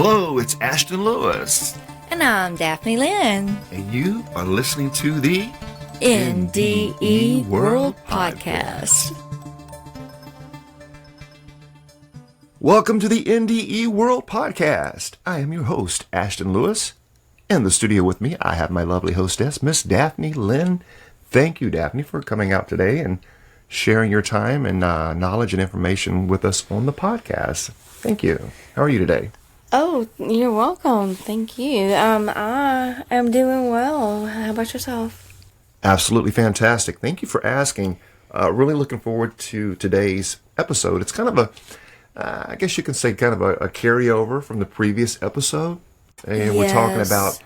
Hello, it's Ashton Lewis. And I'm Daphne Lynn. And you are listening to the NDE World Podcast. Welcome to the NDE World Podcast. I am your host, Ashton Lewis. In the studio with me, I have my lovely hostess, Miss Daphne Lynn. Thank you, Daphne, for coming out today and sharing your time and knowledge and information with us on the podcast. Thank you. How are you today? Oh, you're welcome. Thank you. I am doing well. How about yourself? Absolutely fantastic. Thank you for asking. Really looking forward to today's episode. It's kind of I guess you can say kind of a carryover from the previous episode. And we're talking about,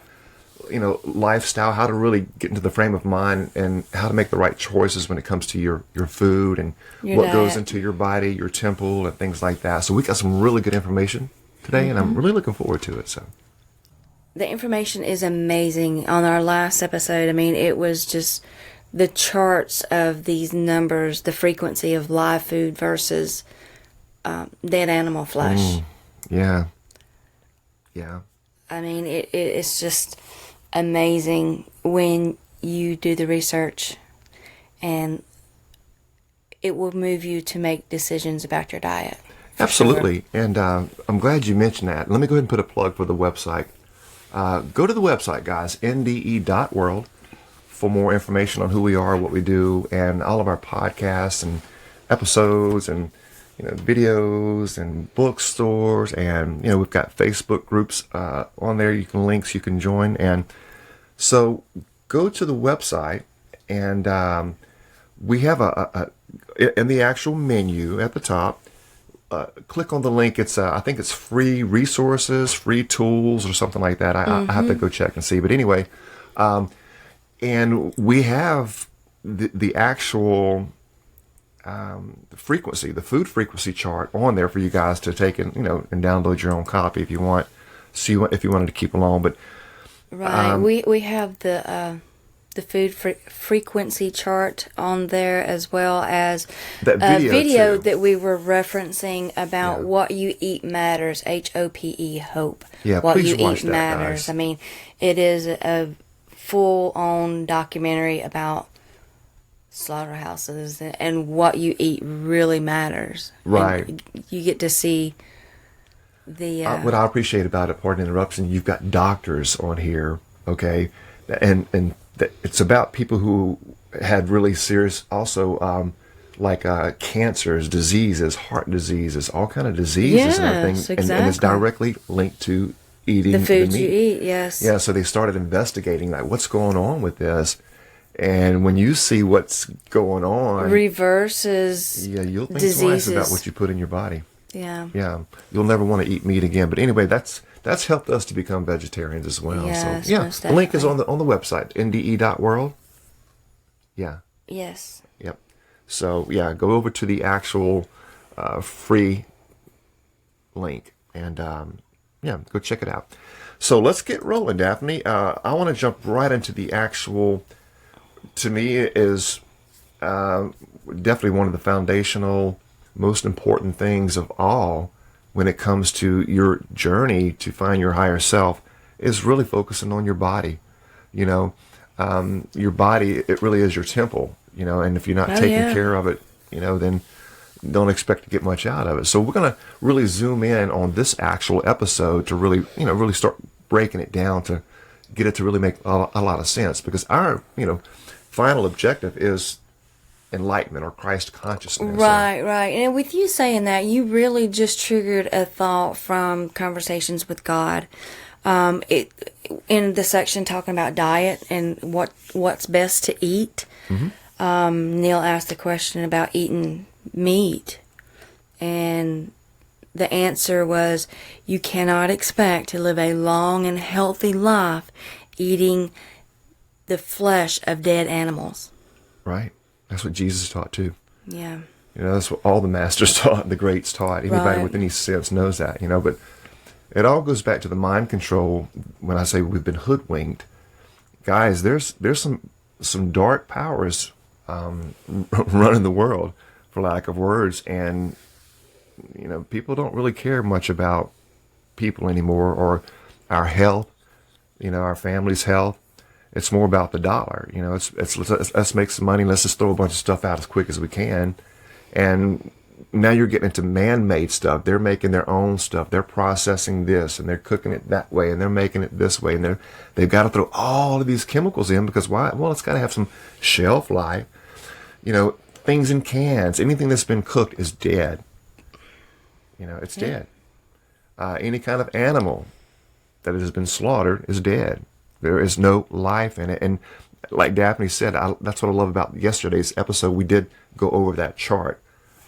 lifestyle, how to really get into the frame of mind and how to make the right choices when it comes to your food and what goes into your body, your temple, and things like that. So we got some really good information today, and I'm really looking forward to it. So the information is amazing. On our last episode, it was just the charts of these numbers, the frequency of live food versus dead animal flesh. Yeah. It's just amazing when you do the research, and it will move you to make decisions about your diet. Absolutely. Sure. And I'm glad you mentioned that. Let me go ahead and put a plug for the website. Go to the website, guys, NDE.world, for more information on who we are, what we do, and all of our podcasts and episodes and videos and bookstores, and we've got Facebook groups on there. You can links, you can join, and so go to the website, and we have in the actual menu at the top. Click on the link. It's I think it's free resources, free tools, or something like that. I have to go check and see. But anyway, and we have the actual frequency, the food frequency chart on there for you guys to take and and download your own copy if you want. So if you wanted to keep along, but right, we have the food frequency chart on there, as well as that video that we were referencing about What You Eat Matters, HOPE, Hope. Yeah, What please You watch Eat that, Matters. guys. It is a full-on documentary about slaughterhouses and what you eat really matters. Right. And you get to see the... what I appreciate about it, pardon the interruption, you've got doctors on here, okay? And it's about people who had really serious, also, cancers, diseases, heart diseases, all kind of diseases and everything. Exactly. And it's directly linked to eating the food meat. you eat, yes. Yeah, so they started investigating, what's going on with this? And when you see what's going on... Reverses you'll think diseases. Twice about what you put in your body. Yeah. Yeah. You'll never want to eat meat again. But anyway, that's helped us to become vegetarians as well. Yes, so most the link is definitely. on the website, nde.world. Yeah. Yes. Yep. So go over to the actual free link and go check it out. So let's get rolling, Daphne. I want to jump right into the actual. To me, it is definitely one of the foundational, most important things of all when it comes to your journey to find your higher self, is really focusing on your body. Your body, it really is your temple, and if you're not taking care of it, then don't expect to get much out of it. So we're going to really zoom in on this actual episode to really, really start breaking it down to get it to really make a lot of sense, because our, final objective is enlightenment or Christ consciousness. Right. And with you saying that, you really just triggered a thought from conversations with God. In the section talking about diet and what's best to eat, Neil asked the question about eating meat, and the answer was, you cannot expect to live a long and healthy life eating the flesh of dead animals. Right. That's what Jesus taught too. Yeah. That's what all the masters taught, the greats taught. Anybody with any sense knows that, but it all goes back to the mind control. When I say we've been hoodwinked, guys, there's some dark powers running the world, for lack of words, and people don't really care much about people anymore, or our health, our family's health. It's more about the dollar. Let's make some money. Let's just throw a bunch of stuff out as quick as we can. And now you're getting into man-made stuff. They're making their own stuff. They're processing this, and they're cooking it that way, and they're making it this way, and they've got to throw all of these chemicals in, because why? Well, it's got to have some shelf life. Things in cans, anything that's been cooked is dead. It's dead. Any kind of animal that has been slaughtered is dead. There is no life in it. And like Daphne said, that's what I love about yesterday's episode. We did go over that chart.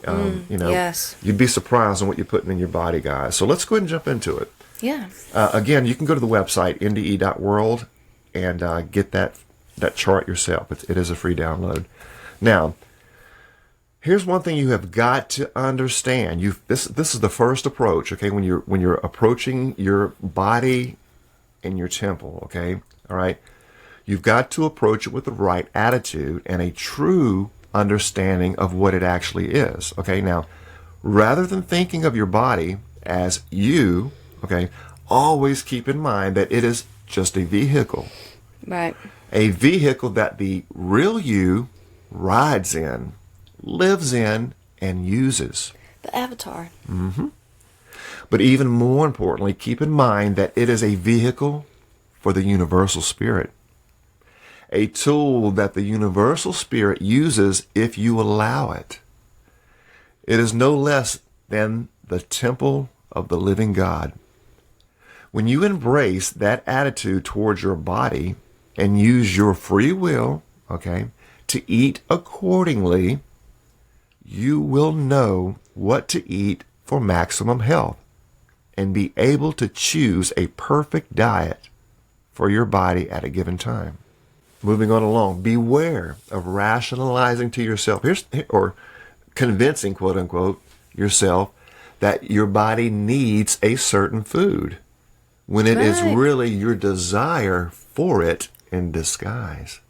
Yes. You'd be surprised on what you're putting in your body, guys. So let's go ahead and jump into it. Yeah. Again, you can go to the website, NDE.world, and get that chart yourself. It is a free download. Now, here's one thing you have got to understand. This is the first approach, okay? When you're approaching your body and your temple, okay? All right? You've got to approach it with the right attitude and a true understanding of what it actually is. Okay, now, rather than thinking of your body as you, okay, always keep in mind that it is just a vehicle. Right. A vehicle that the real you rides in, lives in, and uses. The avatar. Mm-hmm. But even more importantly, keep in mind that it is a vehicle for the Universal Spirit. A tool that the Universal Spirit uses if you allow it. It is no less than the temple of the living God. When you embrace that attitude towards your body and use your free will, okay, to eat accordingly, you will know what to eat for maximum health and be able to choose a perfect diet for your body at a given time. Moving on along, beware of rationalizing to yourself, or convincing, quote unquote, yourself that your body needs a certain food when it is really your desire for it in disguise.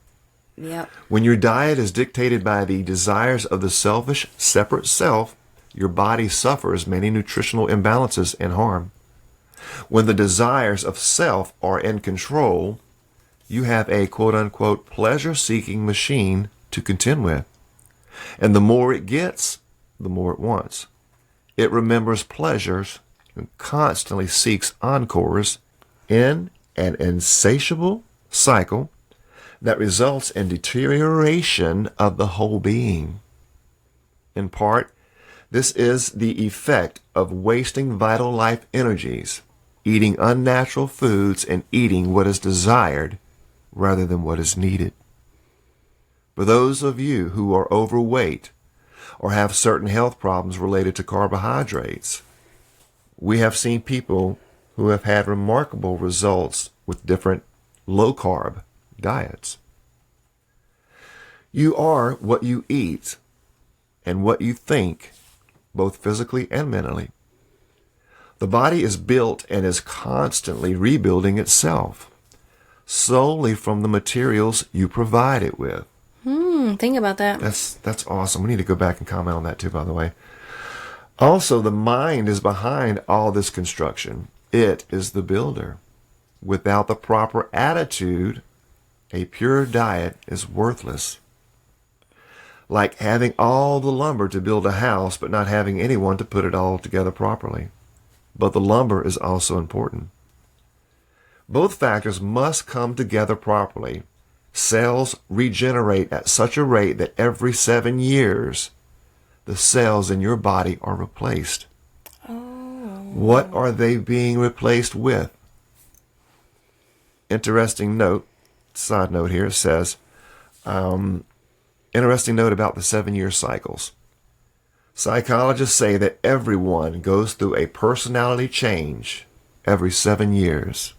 Yep. When your diet is dictated by the desires of the selfish, separate self, your body suffers many nutritional imbalances and harm. When the desires of self are in control, you have a quote-unquote pleasure-seeking machine to contend with. And the more it gets, the more it wants. It remembers pleasures and constantly seeks encores in an insatiable cycle that results in deterioration of the whole being. In part, this is the effect of wasting vital life energies, eating unnatural foods and eating what is desired rather than what is needed. For those of you who are overweight or have certain health problems related to carbohydrates, we have seen people who have had remarkable results with different low-carb diets. You are what you eat and what you think, both physically and mentally. The body is built and is constantly rebuilding itself, solely from the materials you provide it with. Think about that. That's awesome. We need to go back and comment on that too, by the way. Also, the mind is behind all this construction. It is the builder. Without the proper attitude, a pure diet is worthless. Like having all the lumber to build a house, but not having anyone to put it all together properly. But the lumber is also important. Both factors must come together properly. Cells regenerate at such a rate that every 7 years, the cells in your body are replaced. What are they being replaced with? Interesting note, side note here, it says, interesting note about the 7-year cycles. Psychologists say that everyone goes through a personality change every 7 years.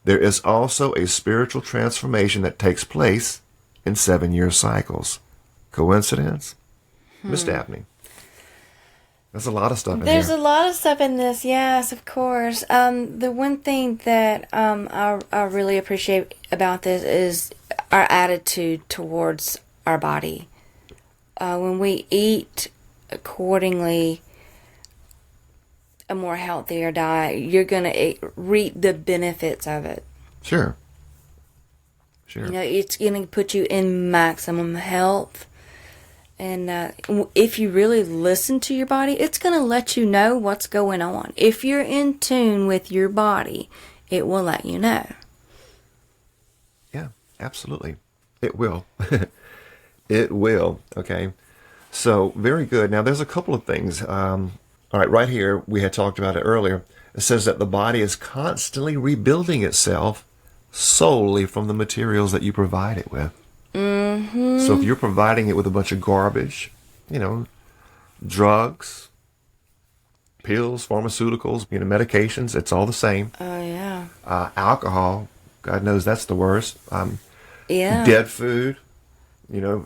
There is also a spiritual transformation that takes place in 7-year cycles. Coincidence? Miss Daphne. There's a lot of stuff in here. There's a lot of stuff in this, yes, of course. The one thing that I really appreciate about this is our attitude towards our body. When we eat accordingly, a more healthier diet, you're going to reap the benefits of it. Sure. It's going to put you in maximum health. And if you really listen to your body, it's going to let you know what's going on. If you're in tune with your body, it will let you know. Yeah, absolutely. It will. It will. Okay. So, very good. Now, there's a couple of things. All right, here, we had talked about it earlier. It says that the body is constantly rebuilding itself solely from the materials that you provide it with. Mm-hmm. So if you're providing it with a bunch of garbage, drugs, pills, pharmaceuticals, medications, it's all the same. Oh, yeah. Alcohol, God knows that's the worst. Yeah. Dead food,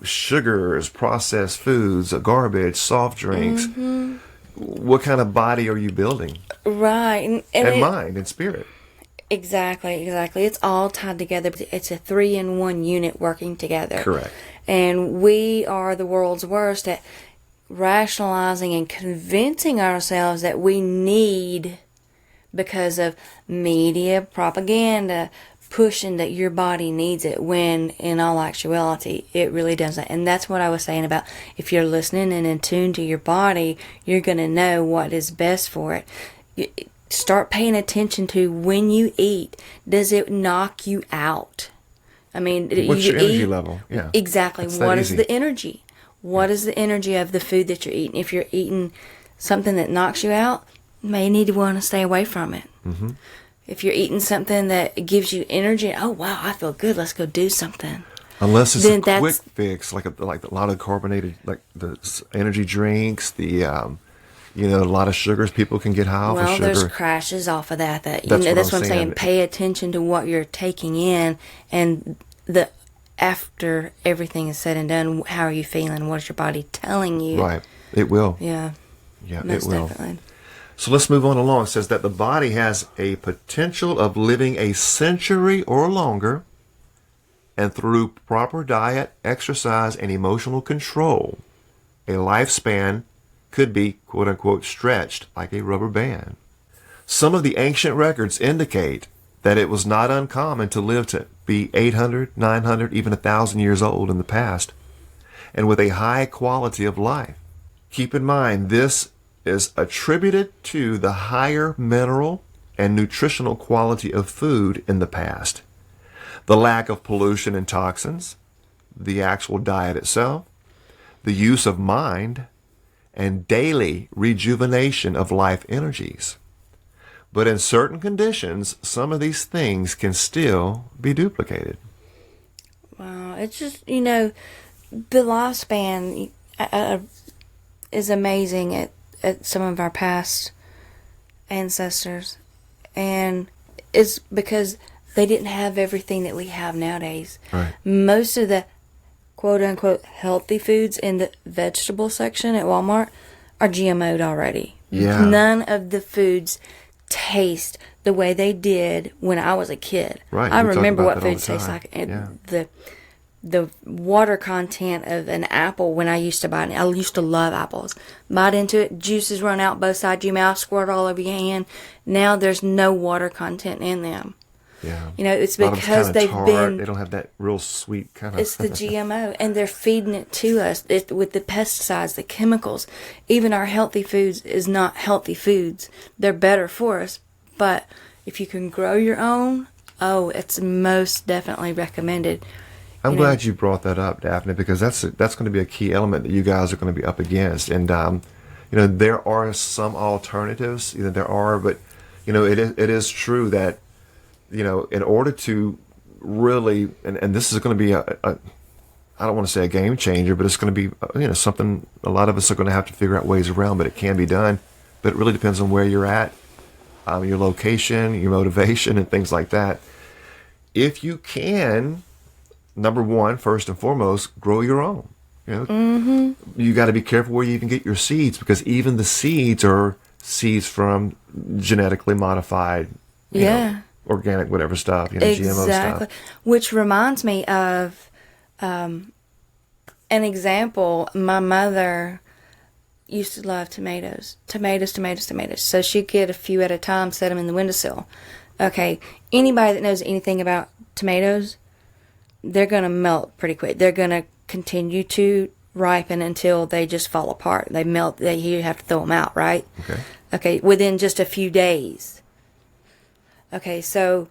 sugars, processed foods, garbage, soft drinks. Mm-hmm. What kind of body are you building? Right. And mind and spirit. Exactly. It's all tied together. It's a 3-in-1 unit working together. Correct. And we are the world's worst at rationalizing and convincing ourselves that we need, because of media, propaganda, pushing that your body needs it, when in all actuality it really doesn't. And that's what I was saying about, if you're listening and in tune to your body, you're going to know what is best for it. Start paying attention to when you eat. Does it knock you out? I mean, what's your energy level? Yeah, exactly. What is the energy? What is the energy of the food that you're eating? If you're eating something that knocks you out, you may need to want to stay away from it. Mm-hmm. If you're eating something that gives you energy, oh wow, I feel good, let's go do something. Unless it's a quick fix, like a lot of carbonated, like the energy drinks, a lot of sugars people can get high off of sugar. Well, there's crashes off of that. That's what I'm saying. Pay attention to what you're taking in, and after everything is said and done, how are you feeling? What is your body telling you? Right. It will. Yeah. Yeah, most it will. Definitely. So let's move on along. It says that the body has a potential of living a century or longer, and through proper diet, exercise, and emotional control, a lifespan could be, quote-unquote, stretched like a rubber band. Some of the ancient records indicate that it was not uncommon to live to be 800, 900, even 1,000 years old in the past, and with a high quality of life. Keep in mind, this is attributed to the higher mineral and nutritional quality of food in the past, the lack of pollution and toxins, the actual diet itself, the use of mind, and daily rejuvenation of life energies. But in certain conditions, some of these things can still be duplicated. Wow, it's just, the lifespan is amazing at some of our past ancestors. And it's because they didn't have everything that we have nowadays. Right. Most of the quote-unquote healthy foods in the vegetable section at Walmart are GMO'd already. Yeah. None of the foods taste the way they did when I was a kid. Right. I remember what foods taste like. And yeah. The water content of an apple when I used to buy it. I used to love apples. Bite into it, juices run out both sides of your mouth, squirt all over your hand. Now there's no water content in them. Yeah. It's because they don't have that real sweet kind of. It's the GMO, and they're feeding it to us with the pesticides, the chemicals. Even our healthy foods is not healthy foods. They're better for us, but if you can grow your own, it's most definitely recommended. I'm glad you brought that up, Daphne, because that's going to be a key element that you guys are going to be up against. And there are some alternatives. But it is true that in order to really, and this is going to be I don't want to say a game changer, but it's going to be something a lot of us are going to have to figure out ways around. But it can be done. But it really depends on where you're at, your location, your motivation, and things like that. If you can. Number one, first and foremost, grow your own. You got to be careful where you even get your seeds, because even the seeds are seeds from genetically modified, organic whatever stuff, GMO stuff. Which reminds me of an example. My mother used to love tomatoes. Tomatoes. So she'd get a few at a time, set them in the windowsill. Okay, anybody that knows anything about tomatoes, they're going to melt pretty quick. They're going to continue to ripen until they just fall apart. They melt. You have to throw them out, right? Okay, within just a few days. Okay, so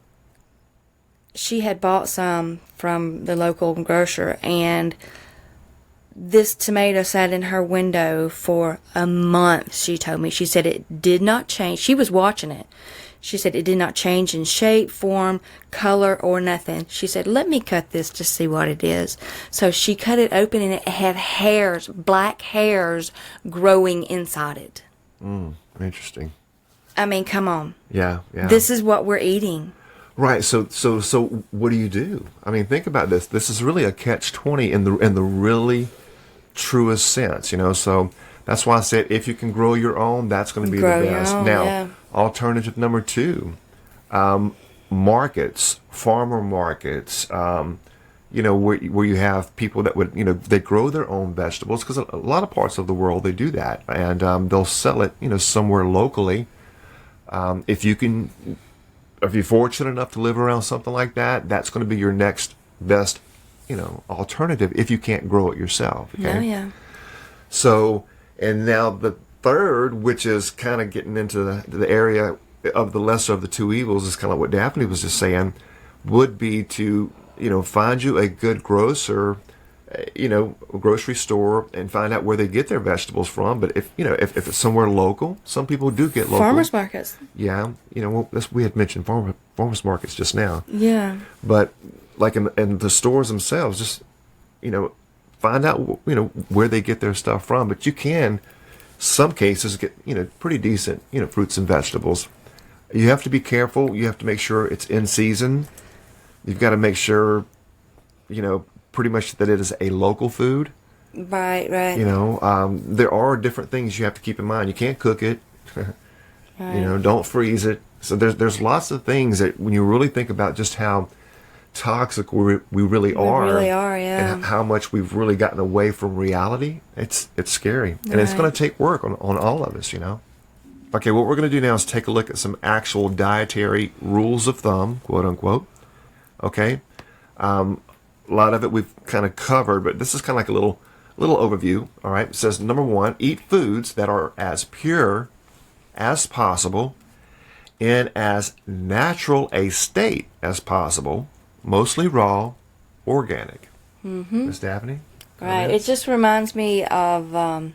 she had bought some from the local grocer, and this tomato sat in her window for a month, she told me. She said it did not change. She was watching it. She said it did not change in shape, form, color, or nothing. She said, let me cut this to see what it is. So she cut it open, and it had hairs, black hairs, growing inside it. Interesting. I mean, come on. Yeah. This is what we're eating. Right. So what do you do? I mean, think about this. This is really a catch-20 in the really truest sense, So that's why I said if you can grow your own, that's going to be the best. Now, alternative number 2, markets, farmer markets, where you have people that would, they grow their own vegetables, because a lot of parts of the world they do that, and they'll sell it, somewhere locally. If you're fortunate enough to live around something like that, that's going to be your next best, alternative if you can't grow it yourself. Okay? Oh, yeah. So, and now the third, which is kind of getting into the area of the lesser of the two evils, is kind of what Daphne was just saying, would be to, find you a good grocer, a grocery store, and find out where they get their vegetables from. But if it's somewhere local, some people do get local. Farmers markets. Yeah. We had mentioned farmers markets just now. Yeah. But like in the stores themselves, just, find out, where they get their stuff from. But you can, some cases, get, pretty decent, fruits and vegetables. You have to be careful. You have to make sure it's in season. You've got to make sure, pretty much that it is a local food. Right. There are different things you have to keep in mind. You can't cook it. Right. Don't freeze it. So there's lots of things that when you really think about just how toxic we really are. We really are, yeah. And how much we've really gotten away from reality. It's scary. And it's going to take work on all of us, Okay, what we're going to do now is take a look at some actual dietary rules of thumb, quote unquote. Okay? A lot of it we've kind of covered, but this is kind of like a little overview. All right? It says, number 1, eat foods that are as pure as possible in as natural a state as possible, mostly raw, organic. Miss Daphne? Right. It just reminds me of one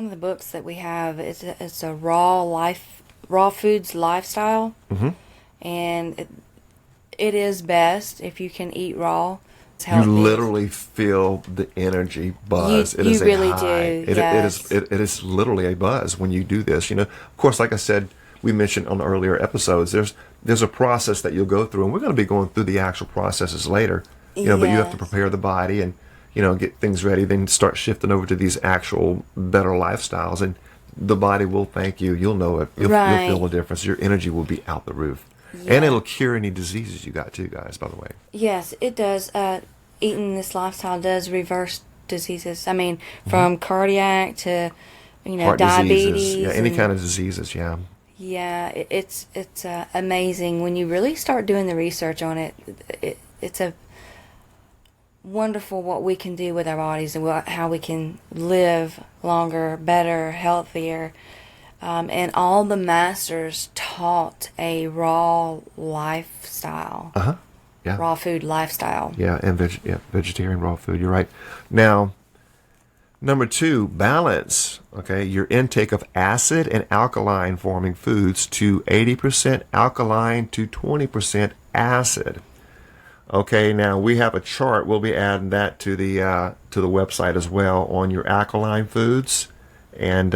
of the books that we have. It's a raw foods lifestyle, and it is best if you can eat raw. You literally feel the energy buzz. You really do. It is literally a buzz when you do this. Of course, like I said, we mentioned on the earlier episodes, there's a process that you'll go through, and we're going to be going through the actual processes later. But you have to prepare the body and get things ready, then start shifting over to these actual better lifestyles, and the body will thank you. You'll know it. You'll feel the difference. Your energy will be out the roof. Yeah. And it'll cure any diseases you got too, guys, by the way. Yes, it does. Eating this lifestyle does reverse diseases. I mean, from cardiac to, heart diabetes. Diseases. Yeah, any kind of diseases, yeah. Yeah, it's amazing. When you really start doing the research on it, it's a wonderful what we can do with our bodies and how we can live longer, better, healthier. And all the masters taught a raw lifestyle. Yeah. Raw food lifestyle. Yeah, and vegetarian raw food. You're right. Now, number 2, balance. Okay, your intake of acid and alkaline forming foods to 80% alkaline to 20% acid. Okay, now we have a chart. We'll be adding that to the website as well on your alkaline foods and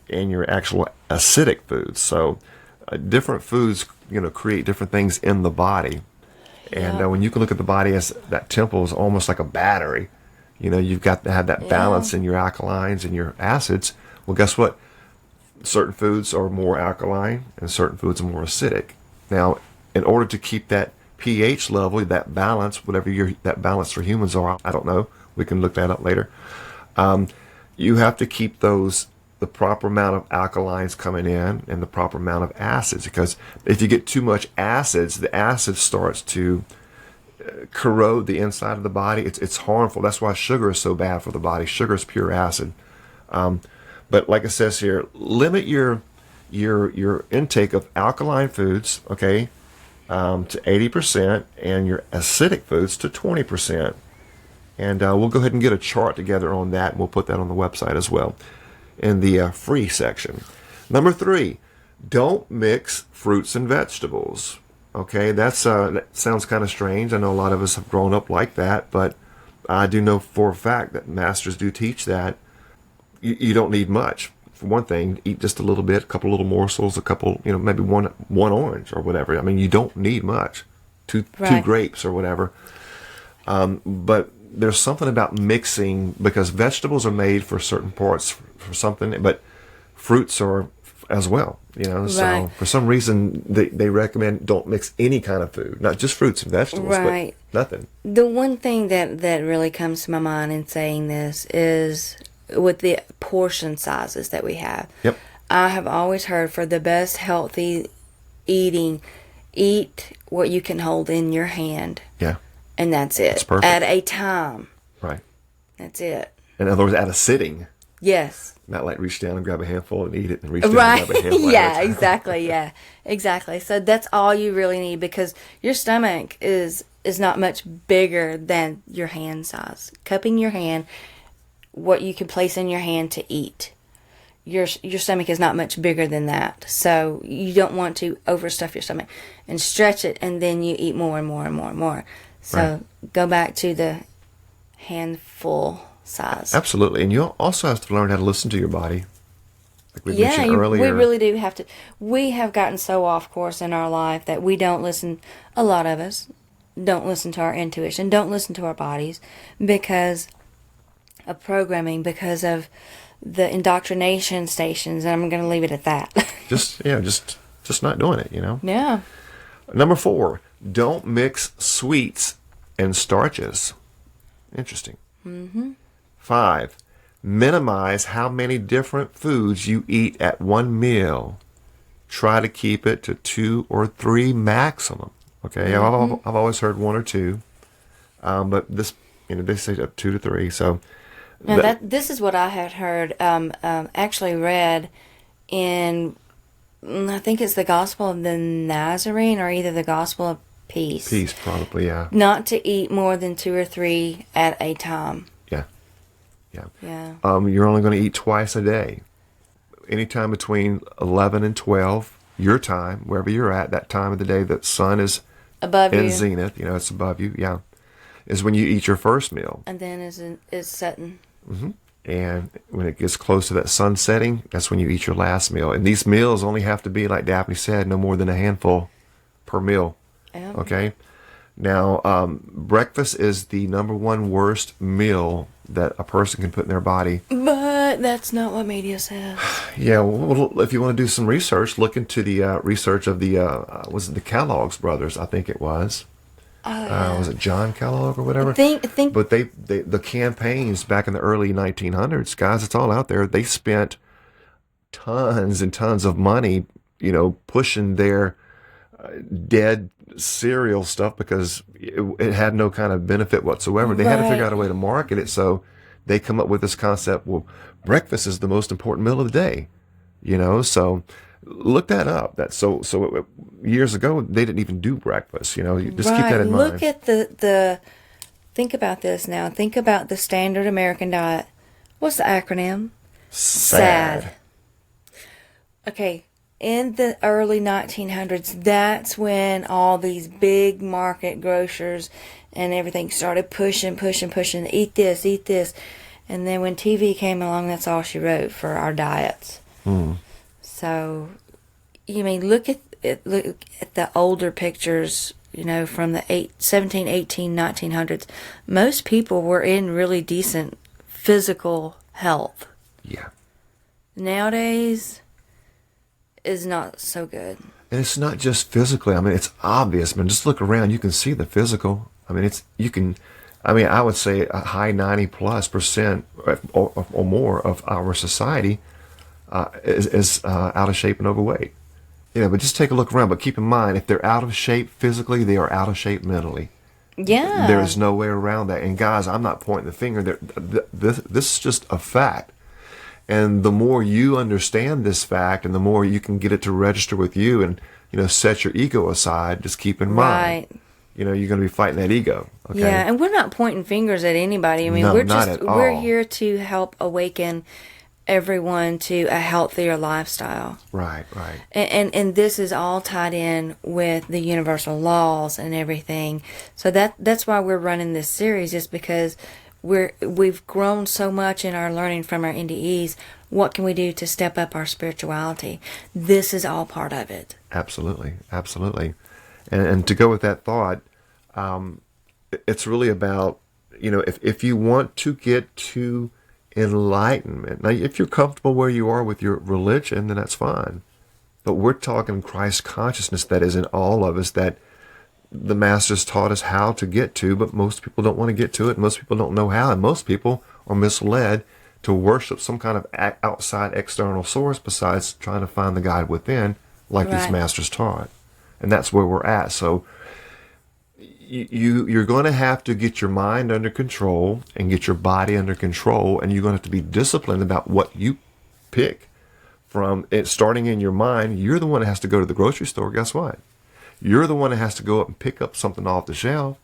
your actual acidic foods. So different foods, create different things in the body. And when you can look at the body as that temple is almost like a battery, you've got to have that balance in your alkalines and your acids. Well, guess what? Certain foods are more alkaline and certain foods are more acidic. Now, in order to keep that pH level, that balance, whatever that balance for humans are, I don't know. We can look that up later. you have to keep the proper amount of alkalines coming in and the proper amount of acids, because if you get too much acids, the acid starts to corrode the inside of the body. It's harmful. That's why sugar is so bad for the body. Sugar is pure acid. But like it says here, limit your intake of alkaline foods, okay, to 80%, and your acidic foods to 20%. And we'll go ahead and get a chart together on that, and we'll put that on the website as well in the free section. Number 3, don't mix fruits and vegetables. Okay, that sounds kind of strange. I know a lot of us have grown up like that, but I do know for a fact that masters do teach that you don't need much. For one thing, eat just a little bit, a couple little morsels, a couple, maybe one orange or whatever. I mean, you don't need much. Two grapes or whatever. But there's something about mixing, because vegetables are made for certain parts for something, but fruits are as well. So for some reason they recommend don't mix any kind of food, not just fruits and vegetables, but nothing. The one thing that really comes to my mind in saying this is with the portion sizes that we have. Yep. I have always heard, for the best healthy eating, eat what you can hold in your hand. Yeah. And that's it. That's perfect. At a time. Right. That's it. In other words, at a sitting. Yes. Not like reach down and grab a handful and eat it, and reach down and grab a handful. Yeah, exactly. Yeah, exactly. So that's all you really need, because your stomach is not much bigger than your hand size. Cupping your hand, what you can place in your hand to eat. Your stomach is not much bigger than that. So you don't want to overstuff your stomach and stretch it, and then you eat more and more and more and more. So go back to the handful size. Absolutely. And you also have to learn how to listen to your body. Like we mentioned earlier. We really do have to. We have gotten so off course in our life that we don't listen, a lot of us, don't listen to our intuition, don't listen to our bodies, because of programming, because of the indoctrination stations, and I'm going to leave it at that. just not doing it, Yeah. Number 4, don't mix sweets and starches. Interesting. 5, minimize how many different foods you eat at one meal. Try to keep it to 2 or 3 maximum. Okay, I've always heard 1 or 2, but this, they say up 2 to 3. So now this is what I had heard. Actually read in, I think it's the Gospel of the Nazarene, or either the Gospel of Peace. Peace, probably, yeah. Not to eat more than 2 or 3 at a time. Yeah. You're only going to eat twice a day. Anytime between 11 and 12, your time, wherever you're at, that time of the day that sun is above in you. zenith, it's above you, is when you eat your first meal. And then is setting. Mm-hmm. And when it gets close to that sun setting, that's when you eat your last meal. And these meals only have to be, like Daphne said, no more than a handful per meal. Yeah. Okay? Now, breakfast is the number 1 worst meal that a person can put in their body. But that's not what media says. Yeah, well, if you want to do some research, look into the research of the, was it the Kellogg's brothers, I think it was. Was it John Kellogg or whatever? Think. But they the campaigns back in the early 1900s, guys, it's all out there. They spent tons and tons of money, pushing their dead cereal stuff, because it had no kind of benefit whatsoever. They had to figure out a way to market it, so they come up with this concept, well, breakfast is the most important meal of the day, so look that up. So years ago, they didn't even do breakfast, just keep that in mind. Look at the think about this now. Think about the standard American diet. What's the acronym? SAD. Okay. In the early 1900s, that's when all these big market grocers and everything started pushing, eat this. And then when TV came along, that's all she wrote for our diets. So, look at the older pictures, from the 17, 18, 1900s. Most people were in really decent physical health. Yeah. Nowadays is not so good. And it's not just physically. It's obvious. Just look around. You can see the physical. I mean, I would say a high 90+% or more of our society is out of shape and overweight. But just take a look around. But keep in mind, if they're out of shape physically, they are out of shape mentally. Yeah. There is no way around that. And guys, I'm not pointing the finger. This is just a fact. And the more you understand this fact, and the more you can get it to register with you, and set your ego aside, just keep in mind, you're going to be fighting that ego. Okay? Yeah, and we're not pointing fingers at anybody. I mean, No, we're not at all. we're here to help awaken everyone to a healthier lifestyle. Right, right. And this is all tied in with the universal laws and everything. So that's why we're running this series, is because we've grown so much in our learning from our NDEs. What can we do to step up our spirituality? This is all part of it. Absolutely, absolutely. And to go with that thought, it's really about, if you want to get to enlightenment. Now, if you're comfortable where you are with your religion, then that's fine. But we're talking Christ consciousness that is in all of us, that the Masters taught us how to get to, but most people don't want to get to it. Most people don't know how, and most people are misled to worship some kind of outside external source besides trying to find the God within, like these Masters taught. And that's where we're at. So you're going to have to get your mind under control and get your body under control, and you're going to have to be disciplined about what you pick. From it starting in your mind, you're the one that has to go to the grocery store. Guess what? You're the one that has to go up and pick up something off the shelf.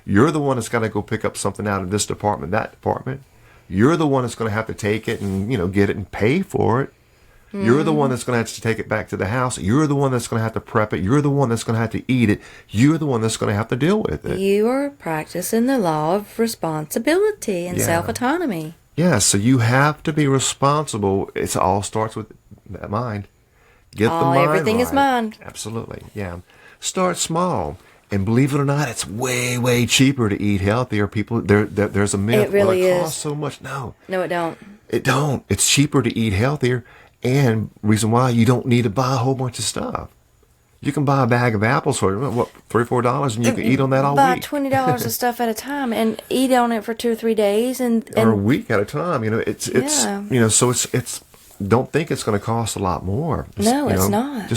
You're the one that's got to go pick up something out of this department, that department. You're the one that's going to have to take it and get it and pay for it. Mm-hmm. You're the one that's going to have to take it back to the house. You're the one that's going to have to prep it. You're the one that's going to have to eat it. You're the one that's going to have to deal with it. You are practicing the law of responsibility and self-autonomy. Yeah, so you have to be responsible. It all starts with that mind. Get the mind everything right. is mind. Absolutely, yeah. Start small. And believe it or not, it's way, way cheaper to eat healthier. People, there's a myth. It really it is. costs so much. No, it don't. It don't. It's cheaper to eat healthier. And reason why, you don't need to buy a whole bunch of stuff. You can buy a bag of apples for $3 or $4, and you can eat on that all buy week. Buy $20 of stuff at a time and eat on it for 2 or 3 days, and or a week at a time. So it's. Don't think it's going to cost a lot more. It's not.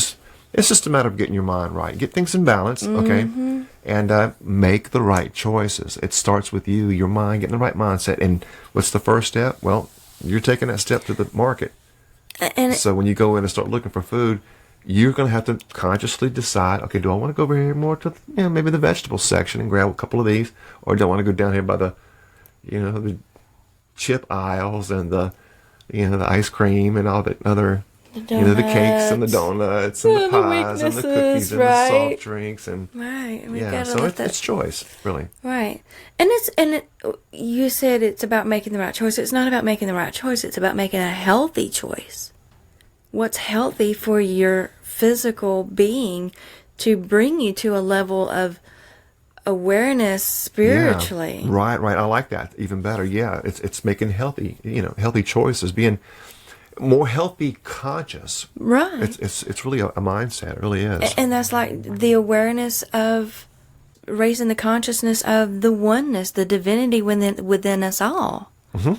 It's just a matter of getting your mind right, get things in balance, okay, and make the right choices. It starts with you, your mind, getting the right mindset. And what's the first step? Well, you're taking that step to the market. And so when you go in and start looking for food, you're going to have to consciously decide, okay, do I want to go over here more to maybe the vegetable section and grab a couple of these, or do I want to go down here by the the chip aisles and the ice cream and all that other, the cakes and the donuts and the pies and the cookies and the soft drinks and so it's choice, really. Right, and you said it's about making the right choice. It's not about making the right choice. It's about making a healthy choice. What's healthy for your physical being to bring you to a level of awareness spiritually. Yeah, right. I like that even better. Yeah, it's making healthy choices, being more healthy conscious. Right. It's really a mindset. It really is. And that's like the awareness of raising the consciousness of the oneness, the divinity within us all. Mm-hmm.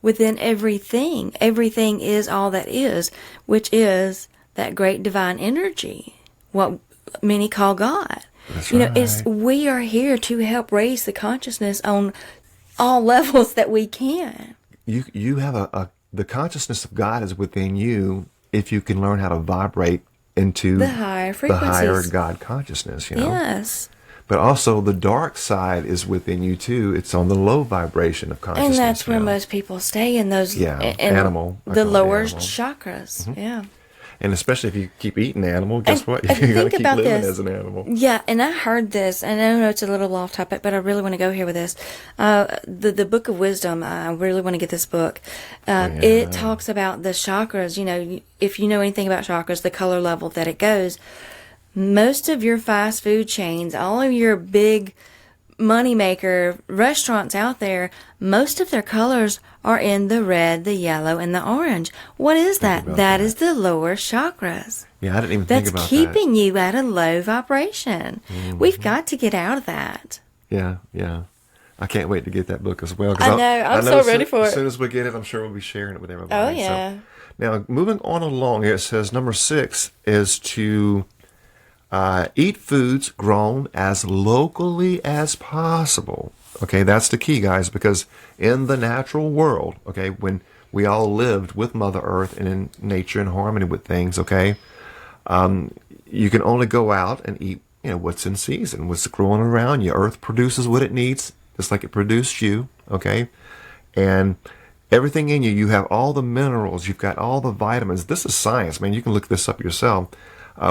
Within everything. Everything is all that is, which is that great divine energy, what many call God. That's right. We are here to help raise the consciousness on all levels that we can. You have the consciousness of God is within you if you can learn how to vibrate into the higher frequencies, the higher God consciousness. Yes. But also the dark side is within you too. It's on the low vibration of consciousness. And that's where most people stay in those animal, the lower chakras. Mm-hmm. Yeah. And especially if you keep eating animal, guess what? You're going to keep living as an animal. Yeah, and I heard this, and I know it's a little off topic, but I really want to go here with this. The Book of Wisdom, I really want to get this book. It talks about the chakras. If you know anything about chakras, the color level that it goes. Most of your fast food chains, all of your big moneymaker restaurants out there, most of their colors are in the red, the yellow, and the orange. What is that? That is the lower chakras. Yeah, I didn't even think about that. That's keeping you at a low vibration. Mm-hmm. We've got to get out of that. Yeah. I can't wait to get that book as well. I know. I'm so ready for it. As soon as we get it, I'm sure we'll be sharing it with everybody. Oh, yeah. So, now, moving on along here, it says number 6 is to eat foods grown as locally as possible. Okay, that's the key, guys, because in the natural world, okay, when we all lived with Mother Earth and in nature in harmony with things, okay, you can only go out and eat, what's in season, what's growing around you. Earth produces what it needs, just like it produced you, okay? And everything in you, you have all the minerals, you've got all the vitamins. This is science, man. You can look this up yourself.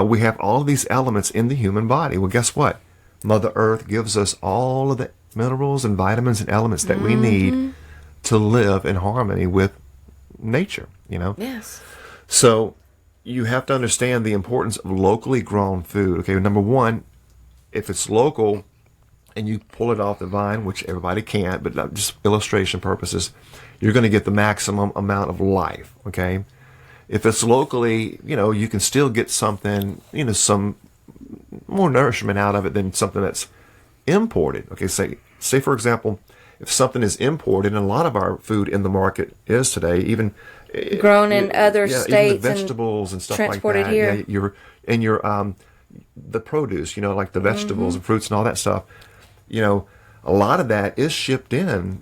We have all of these elements in the human body. Well, guess what? Mother Earth gives us all of the minerals and vitamins and elements that we need to live in harmony with nature, Yes. So you have to understand the importance of locally grown food. Okay, number one, if it's local and you pull it off the vine, which everybody can't, but just illustration purposes, you're going to get the maximum amount of life, okay? If it's locally, you can still get something, some more nourishment out of it than something that's imported. Okay, say for example, if something is imported, and a lot of our food in the market is today, even grown in other even states, the vegetables and stuff like transported that. here. Yeah, the produce, like the vegetables and fruits and all that stuff. A lot of that is shipped in.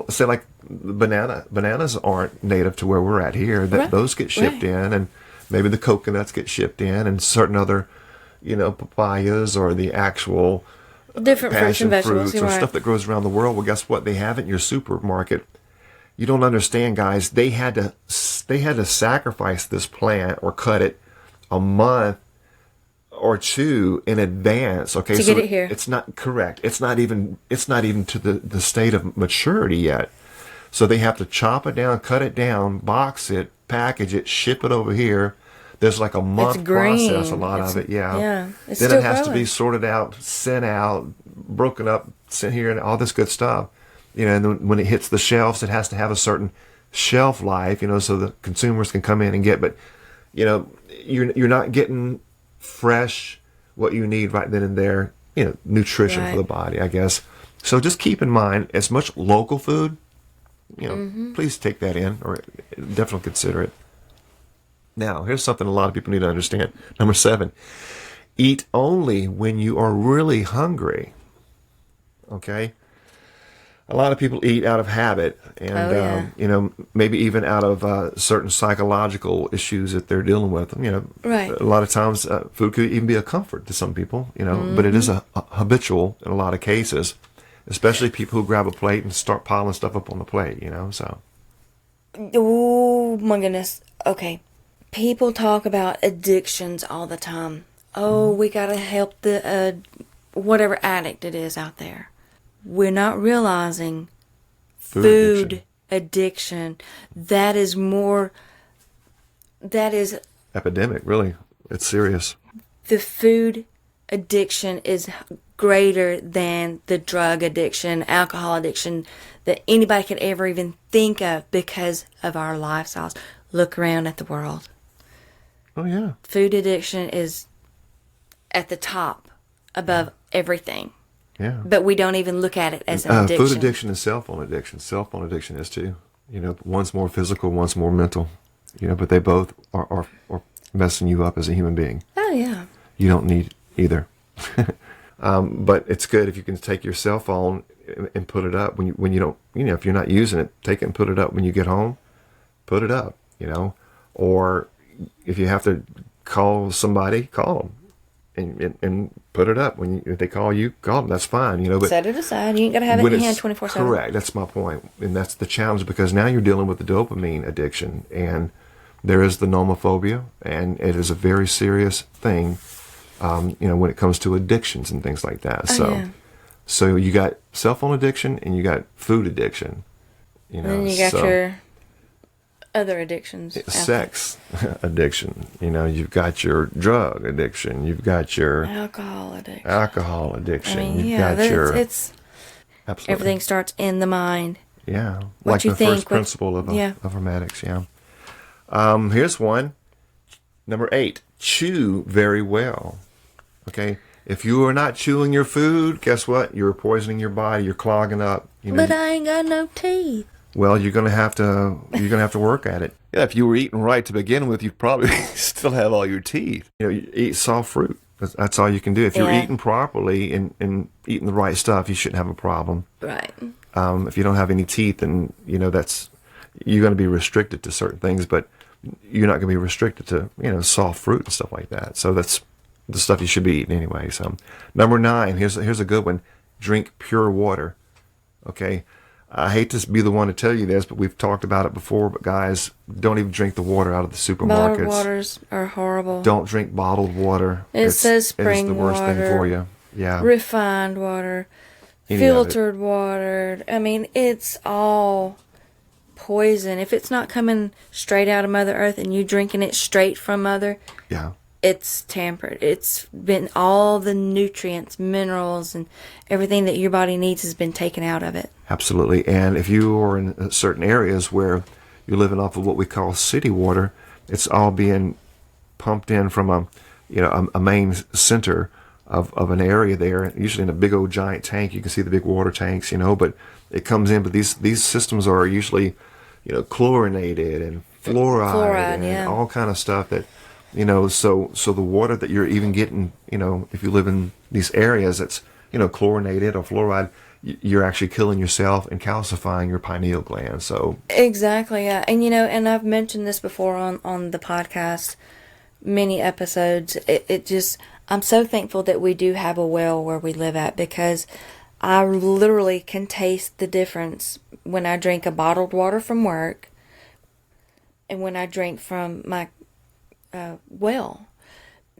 Say like bananas aren't native to where we're at here. Right. Those get shipped in, and maybe the coconuts get shipped in, and certain other, papayas or the actual Different fruits and passion vegetables. fruits or You're stuff that grows around the world. Well, guess what? They have it in your supermarket. You don't understand, guys. They had to sacrifice this plant or cut it a month or two in advance. Okay, to get it here. It's not correct. It's not even to the state of maturity yet. So they have to chop it down, cut it down, box it, package it, ship it over here. There's like a month process, a lot of it, yeah. Yeah, it's then still it has to growing. be sorted out, sent out, broken up, sent here, and all this good stuff. And then when it hits the shelves, it has to have a certain shelf life, so the consumers can come in and get. But, you're not getting fresh what you need right then and there, nutrition for the body, I guess. So just keep in mind, as much local food, please take that in, or definitely consider it. Now, here's something a lot of people need to understand. Number 7, eat only when you are really hungry. Okay? A lot of people eat out of habit and, maybe even out of certain psychological issues that they're dealing with. Right. A lot of times food could even be a comfort to some people, but it is a habitual in a lot of cases, especially people who grab a plate and start piling stuff up on the plate, so. Oh, my goodness. Okay. People talk about addictions all the time. Oh, we got to help the whatever addict it is out there. We're not realizing food addiction. That is Epidemic, really. It's serious. The food addiction is greater than the drug addiction, alcohol addiction that anybody could ever even think of because of our lifestyles. Look around at the world. Oh, yeah. Food addiction is at the top above everything. Yeah. But we don't even look at it as an addiction. Food addiction and cell phone addiction. Cell phone addiction is too. One's more physical, one's more mental. But they both are messing you up as a human being. Oh, yeah. You don't need either. But it's good if you can take your cell phone and put it up when you don't, if you're not using it, take it and put it up when you get home. Put it up, or if you have to call somebody, call them. And put it up. If they call you, call them. That's fine, But set it aside. You ain't got to have it in your hand 24/7. Correct. That's my point. And that's the challenge, because now you're dealing with the dopamine addiction. And there is the nomophobia. And it is a very serious thing, when it comes to addictions and things like that. So you got cell phone addiction and you got food addiction. And then you got your other addictions. Sex addiction. You've got your drug addiction. You've got your alcohol addiction. It's absolutely. Everything starts in the mind. Yeah. What like you the think, first principle of hermetics. Yeah. Here's one. Number 8, chew very well. Okay. If you are not chewing your food, guess what? You're poisoning your body. You're clogging up. But I ain't got no teeth. Well, you're gonna have to work at it. Yeah, if you were eating right to begin with, you'd probably still have all your teeth. You eat soft fruit. That's all you can do. If you're eating properly and eating the right stuff, you shouldn't have a problem. Right. If you don't have any teeth, then that's you're going to be restricted to certain things, but you're not going to be restricted to soft fruit and stuff like that. So that's the stuff you should be eating anyway. So number 9, here's a good one. Drink pure water. Okay. I hate to be the one to tell you this, but we've talked about it before. But guys, don't even drink the water out of the supermarkets. Bottled waters are horrible. Don't drink bottled water. It says spring It's the worst water, thing for you. Yeah. Refined water, filtered water. I mean, it's all poison. If it's not coming straight out of Mother Earth and you drinking it straight from Mother, it's tampered. It's been all the nutrients, minerals, and everything that your body needs has been taken out of it. Absolutely. And if you are in certain areas where you're living off of what we call city water, it's all being pumped in from a main center of an area there, usually in a big old giant tank. You can see the big water tanks, but it comes in. But these systems are usually, chlorinated and fluoride and all kind of stuff that, so the water that you're even getting, if you live in these areas that's, chlorinated or fluoride, you're actually killing yourself and calcifying your pineal gland. So exactly, yeah. And and I've mentioned this before on the podcast, many episodes. It just, I'm so thankful that we do have a well where we live at, because I literally can taste the difference when I drink a bottled water from work and when I drink from my well.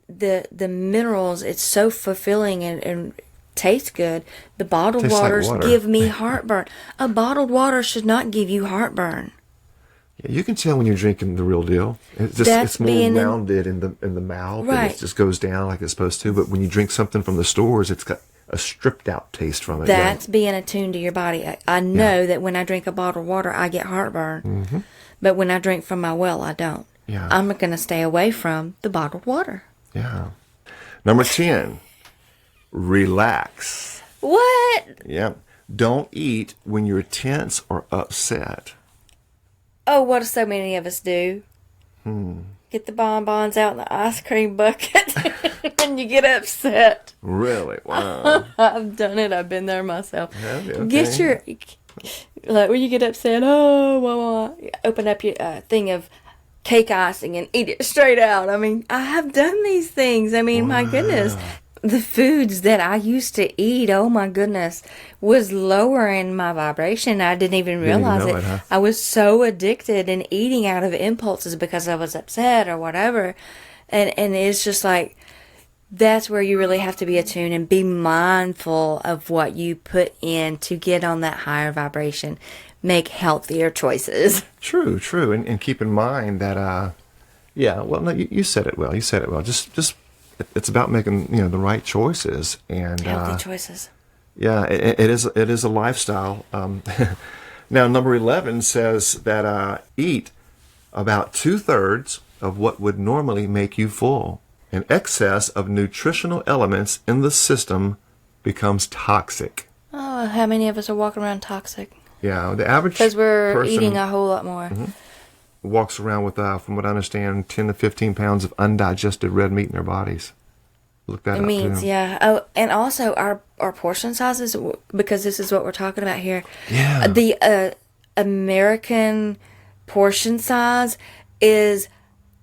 The minerals, it's so fulfilling and tastes good. The bottled Tastes like waters water. give me heartburn. A bottled water should not give you heartburn. Yeah, you can tell when you're drinking the real deal. It's more rounded in the mouth, right. And it just goes down like it's supposed to. But when you drink something from the stores, it's got a stripped out taste from it. That's being attuned to your body. I know that when I drink a bottled water, I get heartburn. Mm-hmm. But when I drink from my well, I don't. Yeah. I'm going to stay away from the bottled water. Yeah. Number 10, relax. What? Yeah. Don't eat when you're tense or upset. Oh, what do so many of us do? Get the bonbons out in the ice cream bucket when you get upset. Really? Wow. I've done it. I've been there myself. Yeah, okay. Get your, like when you get upset, open up your thing of cake icing and eat it straight out. I mean, I have done these things. I mean, my goodness. The foods that I used to eat, oh my goodness, was lowering my vibration. I didn't even realize it. Huh? I was so addicted and eating out of impulses because I was upset or whatever. And it's just like, that's where you really have to be attuned and be mindful of what you put in to get on that higher vibration. Make healthier choices. True. And keep in mind that, you said it well. Just it's about making the right choices and Healthy choices. Yeah, it is a lifestyle. Now, number 11 says that eat about 2/3 of what would normally make you full. An excess of nutritional elements in the system becomes toxic. Oh, how many of us are walking around toxic? Yeah, the average Because we're person eating a whole lot more. walks around with, from what I understand, 10 to 15 pounds of undigested red meat in their bodies. Look that It up means, too. yeah. Oh, and also our portion sizes, because this is what we're talking about here. Yeah. The American portion size is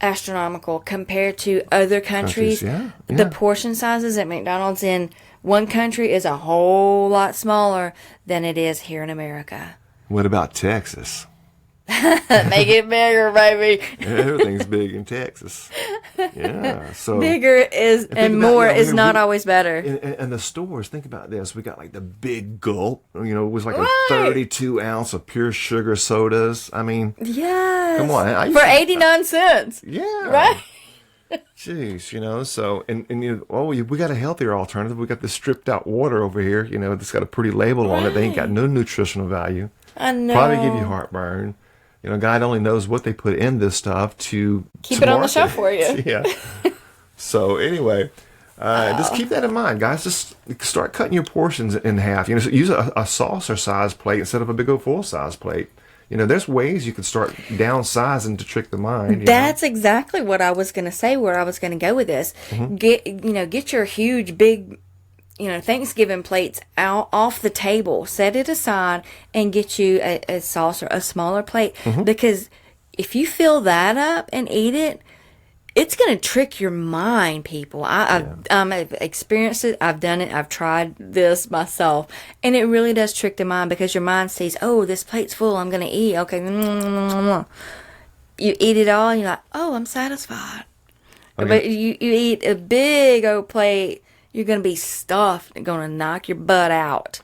astronomical compared to other countries. Yeah. The portion sizes at McDonald's in one country is a whole lot smaller than it is here in America. What about Texas? Make it bigger, baby. Everything's big in Texas. Yeah. So Bigger is and more is not always better. And the stores, think about this. We got like the big gulp. It was like Right. a 32 ounce of pure sugar sodas. I mean, Yes. come on. For 89 cents. Yeah. Right? Jeez, so, we got a healthier alternative. We got this stripped out water over here, that's got a pretty label on it. They ain't got no nutritional value. I know. Probably give you heartburn. God only knows what they put in this stuff to Keep it on the market shelf for you. Yeah. So anyway, Just keep that in mind, guys. Just start cutting your portions in half. So use a saucer size plate instead of a big old full size plate. There's ways you can start downsizing to trick the mind. That's exactly what I was going to say, where I was going to go with this. Mm-hmm. Get your huge, big, Thanksgiving plates out off the table, set it aside, and get you a saucer, a smaller plate. Mm-hmm. Because if you fill that up and eat it, it's going to trick your mind, people. I've experienced it. I've done it. I've tried this myself. And it really does trick the mind because your mind says, oh, this plate's full. I'm going to eat. Okay. You eat it all and you're like, oh, I'm satisfied. Okay. But you eat a big old plate, you're going to be stuffed and going to knock your butt out.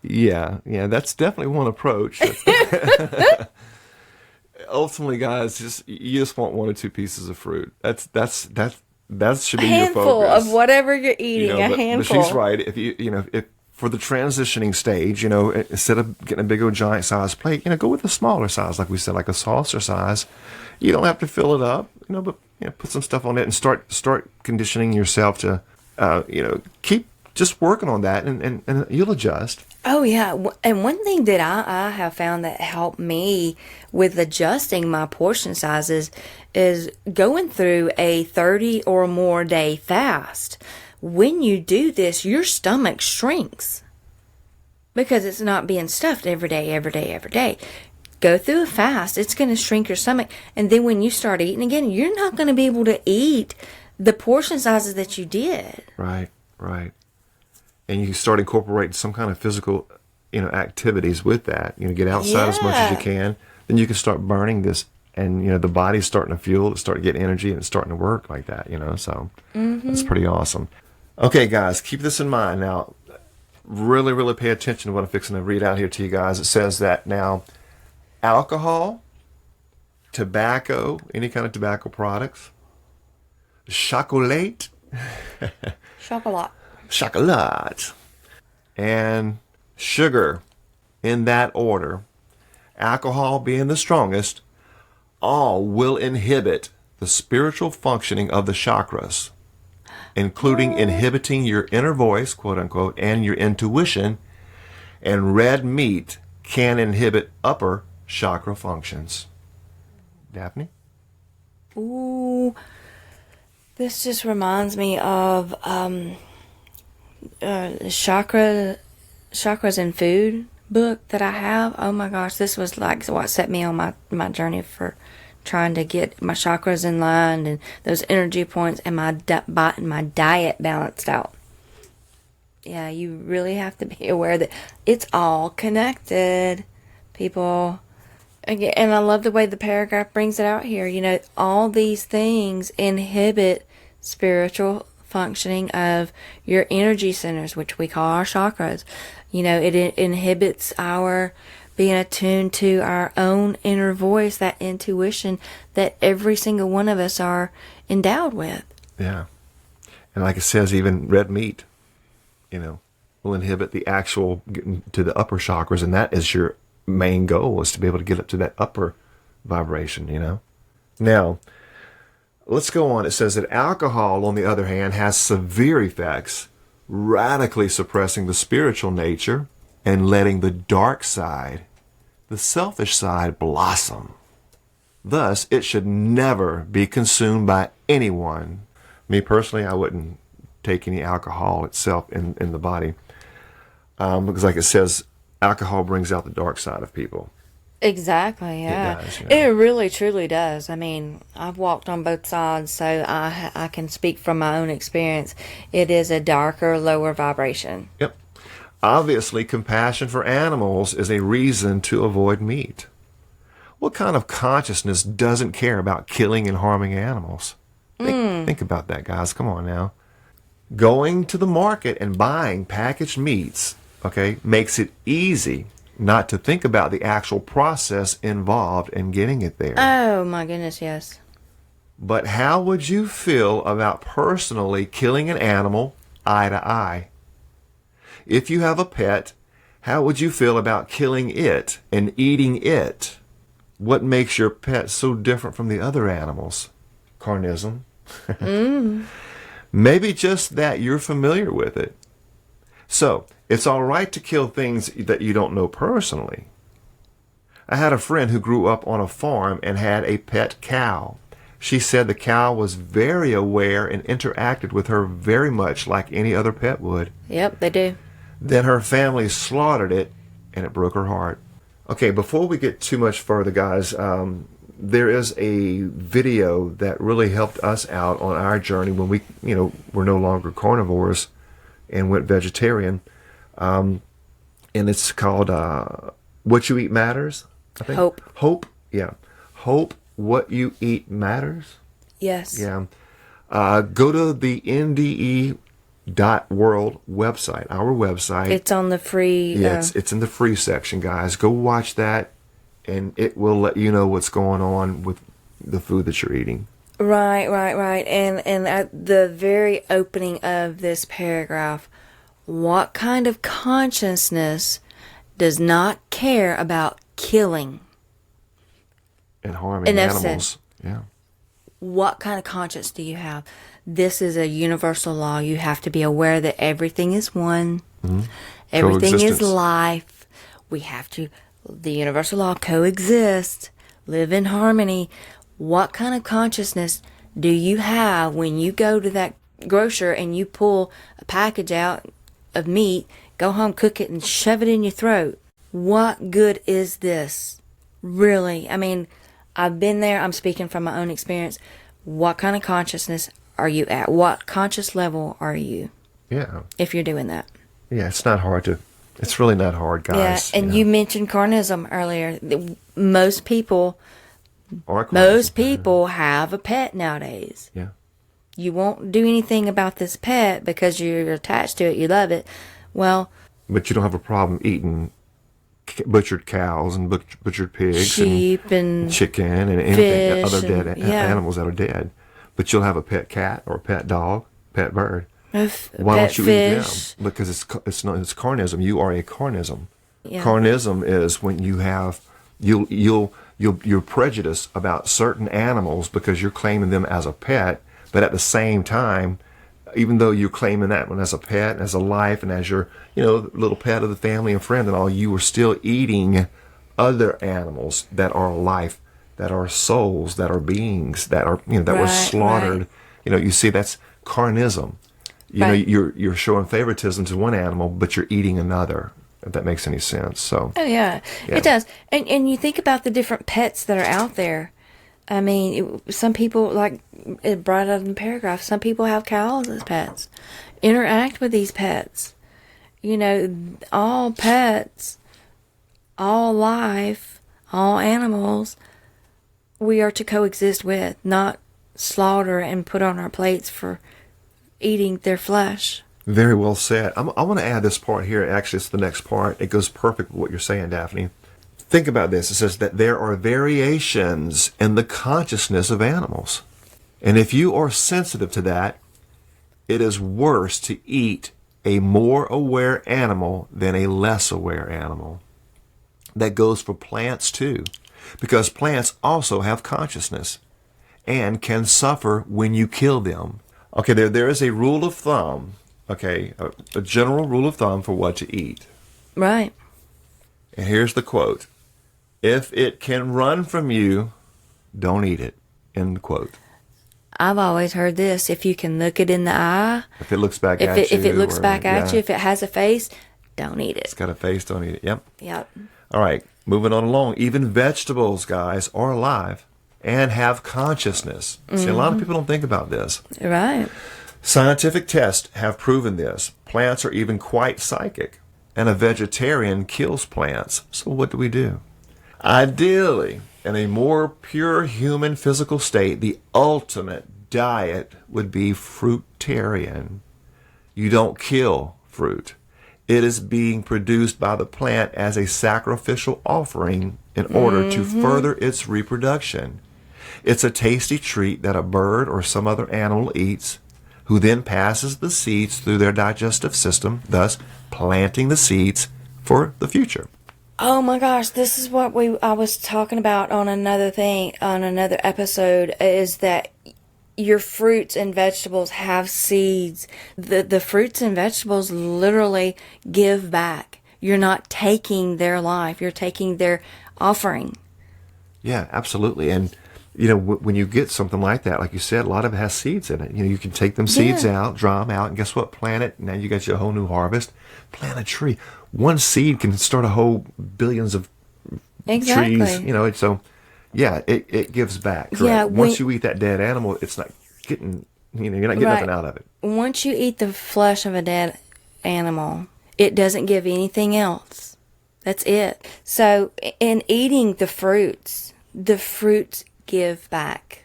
Yeah. That's definitely one approach. Ultimately, guys, you just want one or two pieces of fruit. That should be your focus. A handful of whatever you're eating. A handful. But she's right. If for the transitioning stage, instead of getting a big old giant size plate, go with a smaller size, like we said, like a saucer size. You don't have to fill it up, but put some stuff on it and start conditioning yourself to, keep just working on that, and you'll adjust. Oh, yeah. And one thing that I have found that helped me with adjusting my portion sizes is going through a 30 or more day fast. When you do this, your stomach shrinks because it's not being stuffed every day. Go through a fast. It's going to shrink your stomach. And then when you start eating again, you're not going to be able to eat the portion sizes that you did. Right. And you start incorporating some kind of physical, activities with that. Get outside as much as you can. Then you can start burning this, and the body's starting to fuel, it's starting to get energy, and it's starting to work like that. So That's pretty awesome. Okay, guys, keep this in mind now. Really, really pay attention to what I'm fixing to read out here to you guys. It says that now, alcohol, tobacco, any kind of tobacco products, chocolate. Chocolate, and sugar, in that order, alcohol being the strongest, all will inhibit the spiritual functioning of the chakras, including inhibiting your inner voice, quote unquote, and your intuition, and red meat can inhibit upper chakra functions. Daphne? Ooh, this just reminds me of chakras in food book that I have. Oh my gosh, this was like what set me on my journey for trying to get my chakras in line and those energy points and my diet balanced out. Yeah, you really have to be aware that it's all connected, people. Again, and I love the way the paragraph brings it out here. All these things inhibit spiritual functioning of your energy centers, which we call our chakras. It inhibits our being attuned to our own inner voice, that intuition that every single one of us are endowed with. Yeah. And like it says, even red meat, will inhibit the actual getting to the upper chakras, and that is your main goal, is to be able to get up to that upper vibration, Now, let's go on. It says that alcohol, on the other hand, has severe effects, radically suppressing the spiritual nature and letting the dark side, the selfish side, blossom. Thus, it should never be consumed by anyone. Me personally, I wouldn't take any alcohol itself in the body because, like it says, alcohol brings out the dark side of people. Exactly, yeah. It does, It really, truly does. I mean, I've walked on both sides, so I can speak from my own experience. It is a darker, lower vibration. Yep. Obviously, compassion for animals is a reason to avoid meat. What kind of consciousness doesn't care about killing and harming animals? Think about that, guys. Come on now. Going to the market and buying packaged meats, makes it easy not to think about the actual process involved in getting it there. Oh, my goodness, yes. But how would you feel about personally killing an animal eye to eye? If you have a pet, how would you feel about killing it and eating it? What makes your pet so different from the other animals? Carnism. Maybe just that you're familiar with it. So, it's all right to kill things that you don't know personally. I had a friend who grew up on a farm and had a pet cow. She said the cow was very aware and interacted with her very much like any other pet would. Yep, they do. Then her family slaughtered it, and it broke her heart. Okay, before we get too much further, guys, there is a video that really helped us out on our journey when we, were no longer carnivores and went vegetarian. And it's called What You Eat Matters, I think. Hope, yeah. Hope What You Eat Matters. Yes. Yeah. Go to the NDE .world website, our website. It's on the free. Yeah, it's in the free section, guys. Go watch that, and it will let you know what's going on with the food that you're eating. Right. And at the very opening of this paragraph, what kind of consciousness does not care about killing and harming animals? Yeah. What kind of conscience do you have? This is a universal law. You have to be aware that everything is one. Mm-hmm. Everything is life. We have to, the universal law, coexist, live in harmony. What kind of consciousness do you have when you go to that grocer and you pull a package out of meat, go home, cook it, and shove it in your throat? What good is this? Really? I mean, I've been there. I'm speaking from my own experience. What kind of consciousness are you at? What conscious level are you? Yeah. If you're doing that. Yeah, it's really not hard, guys. Yeah, and you mentioned carnism earlier. Most people have a pet nowadays. Yeah. You won't do anything about this pet because you're attached to it, you love it. Well, but you don't have a problem eating butchered cows and butchered pigs, sheep and chicken and anything, other dead animals that are dead. But you'll have a pet cat or a pet dog, pet bird. Why don't you eat them? Because it's carnism. You are a carnism. Yeah. Carnism is when you have you're prejudiced about certain animals because you're claiming them as a pet, but at the same time, even though you're claiming that one as a pet, as a life, and as your little pet of the family and friend and all, you are still eating other animals that are life, that are souls, that are beings, that are that were slaughtered. Right. You see, that's carnism. You're showing favoritism to one animal, but you're eating another. If that makes any sense. So. Oh yeah, it does. And you think about the different pets that are out there. I mean, some people, like it brought out in the paragraph, some people have cows as pets, interact with these pets. All pets, all life, all animals, we are to coexist with, not slaughter and put on our plates for eating their flesh. Very well said. I want to add this part here. Actually, it's the next part. It goes perfect with what you're saying, Daphne. Think about this. It says that there are variations in the consciousness of animals. And if you are sensitive to that, it is worse to eat a more aware animal than a less aware animal. That goes for plants too, because plants also have consciousness and can suffer when you kill them. Okay, there is a rule of thumb, okay, a general rule of thumb for what to eat. Right. And here's the quote. If it can run from you, don't eat it. End quote. I've always heard this. If you can look it in the eye. If it looks back at you. If it looks back at you, if it has a face, don't eat it. It's got a face, don't eat it. Yep. Yep. All right, moving on along. Even vegetables, guys, are alive and have consciousness. Mm-hmm. See, a lot of people don't think about this. Right. Scientific tests have proven this. Plants are even quite psychic. And a vegetarian kills plants. So what do? Ideally, in a more pure human physical state, the ultimate diet would be fruitarian. You don't kill fruit. It is being produced by the plant as a sacrificial offering in order to further its reproduction. It's a tasty treat that a bird or some other animal eats, who then passes the seeds through their digestive system, thus planting the seeds for the future. Oh my gosh, this is what I was talking about on another episode, is that your fruits and vegetables have seeds. The fruits and vegetables literally give back. You're not taking their life. You're taking their offering. Yeah, absolutely. And, when you get something like that, like you said, a lot of it has seeds in it. You can take them seeds out, dry them out, and guess what? Plant it. Now you got your whole new harvest. Plant a tree. One seed can start a whole billions of trees. So, yeah, it gives back. Correct? Yeah, once you eat that dead animal, it's not getting, you're not getting nothing out of it. Once you eat the flesh of a dead animal, it doesn't give anything else. That's it. So in eating the fruits give back.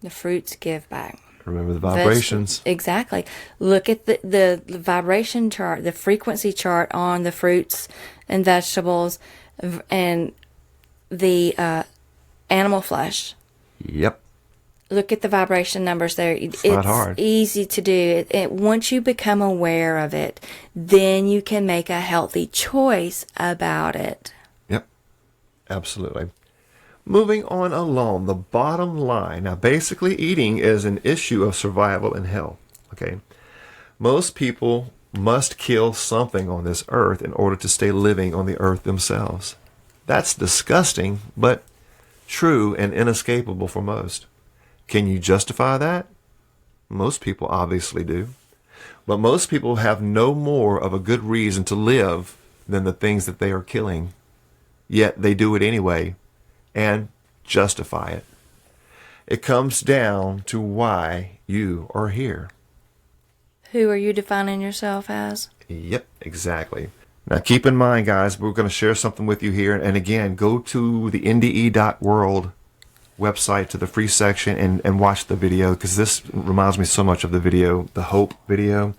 The fruits give back. Remember the vibrations. Exactly. Look at the vibration chart, the frequency chart on the fruits and vegetables and the animal flesh. Yep. Look at the vibration numbers there. It's not hard. Easy to do. Once you become aware of it, then you can make a healthy choice about it. Yep. Absolutely. Moving on along, the bottom line. Now, basically, eating is an issue of survival and health. Okay. Most people must kill something on this earth in order to stay living on the earth themselves. That's disgusting, but true and inescapable for most. Can you justify that? Most people obviously do. But most people have no more of a good reason to live than the things that they are killing. Yet they do it anyway and justify it. It comes down to why you are here. Who are you defining yourself as? Yep, exactly. Now keep in mind, guys, we're going to share something with you here. And again, go to the NDE.world website to the free section and watch the video, because this reminds me so much of the video, the Hope video.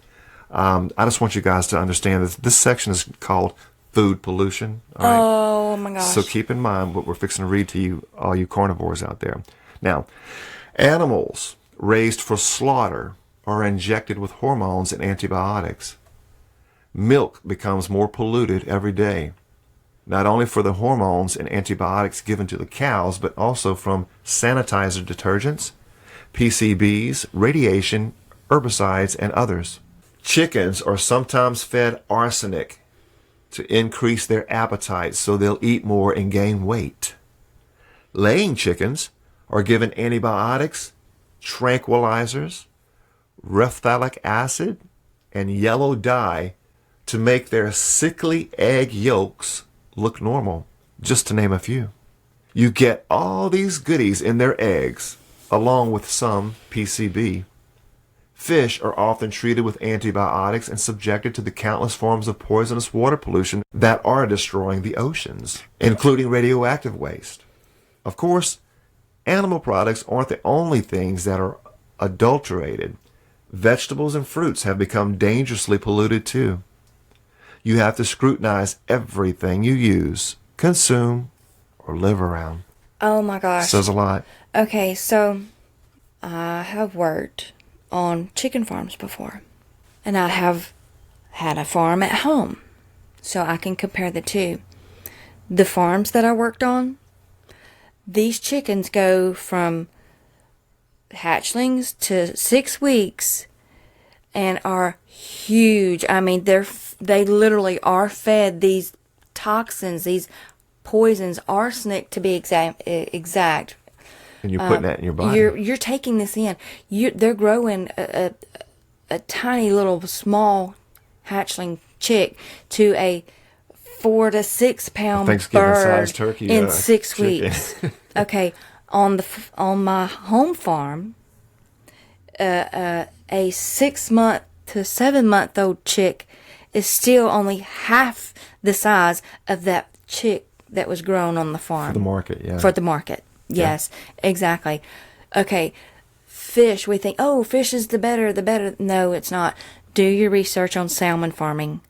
I just want you guys to understand this section is called food pollution. All right? Oh my gosh. So keep in mind what we're fixing to read to you, all you carnivores out there. Now, animals raised for slaughter are injected with hormones and antibiotics. Milk becomes more polluted every day, not only for the hormones and antibiotics given to the cows, but also from sanitizer detergents, PCBs, radiation, herbicides, and others. Chickens are sometimes fed arsenic to increase their appetite so they'll eat more and gain weight. Laying chickens are given antibiotics, tranquilizers, rephthalic acid, and yellow dye to make their sickly egg yolks look normal, just to name a few. You get all these goodies in their eggs, along with some PCB. Fish are often treated with antibiotics and subjected to the countless forms of poisonous water pollution that are destroying the oceans, including radioactive waste. Of course, animal products aren't the only things that are adulterated. Vegetables and fruits have become dangerously polluted too. You have to scrutinize everything you use, consume, or live around. Oh my gosh. Says a lot. Okay, so I have worked on chicken farms before, and I have had a farm at home, so I can compare the two. The farms that I worked on, these chickens go from hatchlings to 6 weeks and are huge. I mean, they literally are fed these toxins, these poisons, arsenic to be exact. And you're putting that in your body. You're taking this in. They're growing a tiny little small hatchling chick to a 4 to 6 pound bird turkey in 6 weeks. Okay, on my home farm, a 6 month to 7 month old chick is still only half the size of that chick that was grown on the farm. For the market, yeah. For the market, yes, yeah. Exactly. Okay, fish, we think, oh, fish is the better. No, it's not. Do your research on salmon farming.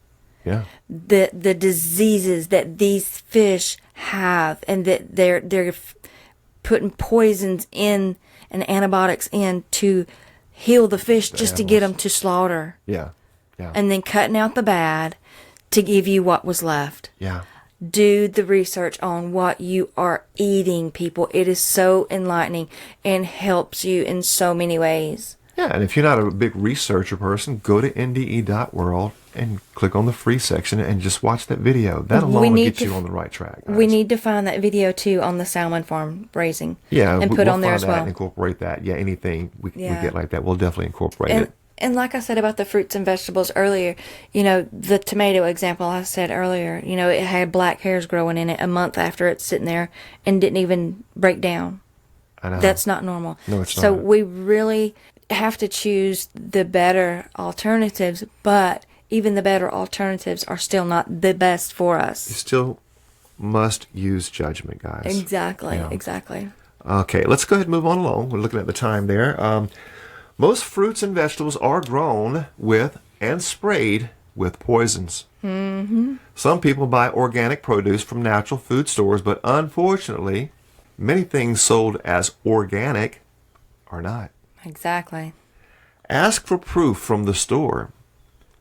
Yeah. The diseases that these fish have, and that they're putting poisons in and antibiotics in to heal the fish just to get them to slaughter. Yeah. Yeah. And then cutting out the bad to give you what was left. Yeah. Do the research on what you are eating, people. It is so enlightening and helps you in so many ways. Yeah, and if you're not a big researcher person, go to NDE.world and click on the free section and just watch that video. That alone will get you on the right track, guys. We need to find that video, too, on the salmon farm raising. Yeah, and put on there as well. And incorporate that. Yeah, anything we get like that, we'll definitely incorporate it. And like I said about the fruits and vegetables earlier, the tomato example I said earlier, it had black hairs growing in it a month after it's sitting there and didn't even break down. I know. That's not normal. No, it's not. So we really have to choose the better alternatives, but even the better alternatives are still not the best for us. You still must use judgment, guys. Exactly, exactly. Okay, let's go ahead and move on along. We're looking at the time there. Most fruits and vegetables are grown with and sprayed with poisons. Mm-hmm. Some people buy organic produce from natural food stores, but unfortunately, many things sold as organic are not. Exactly. Ask for proof from the store.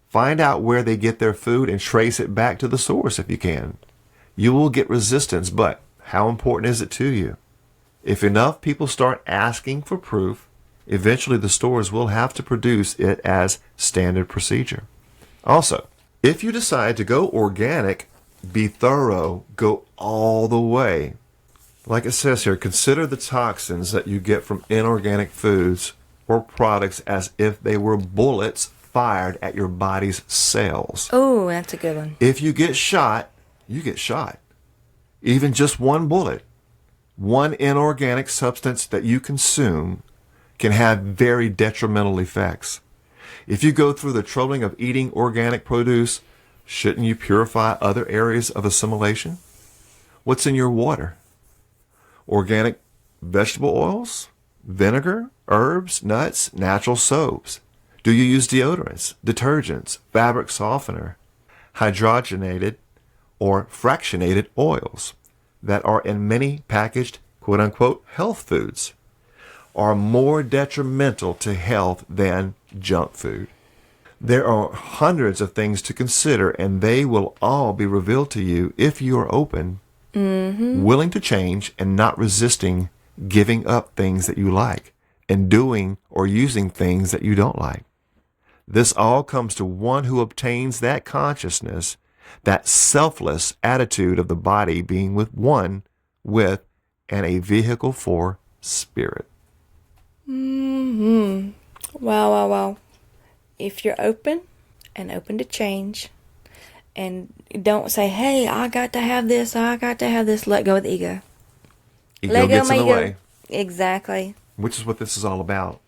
Find out where they get their food and trace it back to the source if you can. You will get resistance, but how important is it to you? If enough people start asking for proof, eventually the stores will have to produce it as standard procedure. Also, if you decide to go organic, be thorough, go all the way. Like it says here, consider the toxins that you get from inorganic foods or products as if they were bullets fired at your body's cells. Oh, that's a good one. If you get shot, you get shot. Even just one bullet, one inorganic substance that you consume can have very detrimental effects. If you go through the troubling of eating organic produce, shouldn't you purify other areas of assimilation? What's in your water? Organic vegetable oils, vinegar, herbs, nuts, natural soaps. Do you use deodorants, detergents, fabric softener, hydrogenated or fractionated oils that are in many packaged quote-unquote health foods are more detrimental to health than junk food? There are hundreds of things to consider, and they will all be revealed to you if you are open, willing to change, and not resisting giving up things that you like and doing or using things that you don't like. This all comes to one who obtains that consciousness, that selfless attitude of the body being with one with and a vehicle for spirit. Mm-hmm. Wow. If you're open and open to change, and don't say, hey, I got to have this, let go of the ego. Ego gets in the way. Exactly. Which is what this is all about,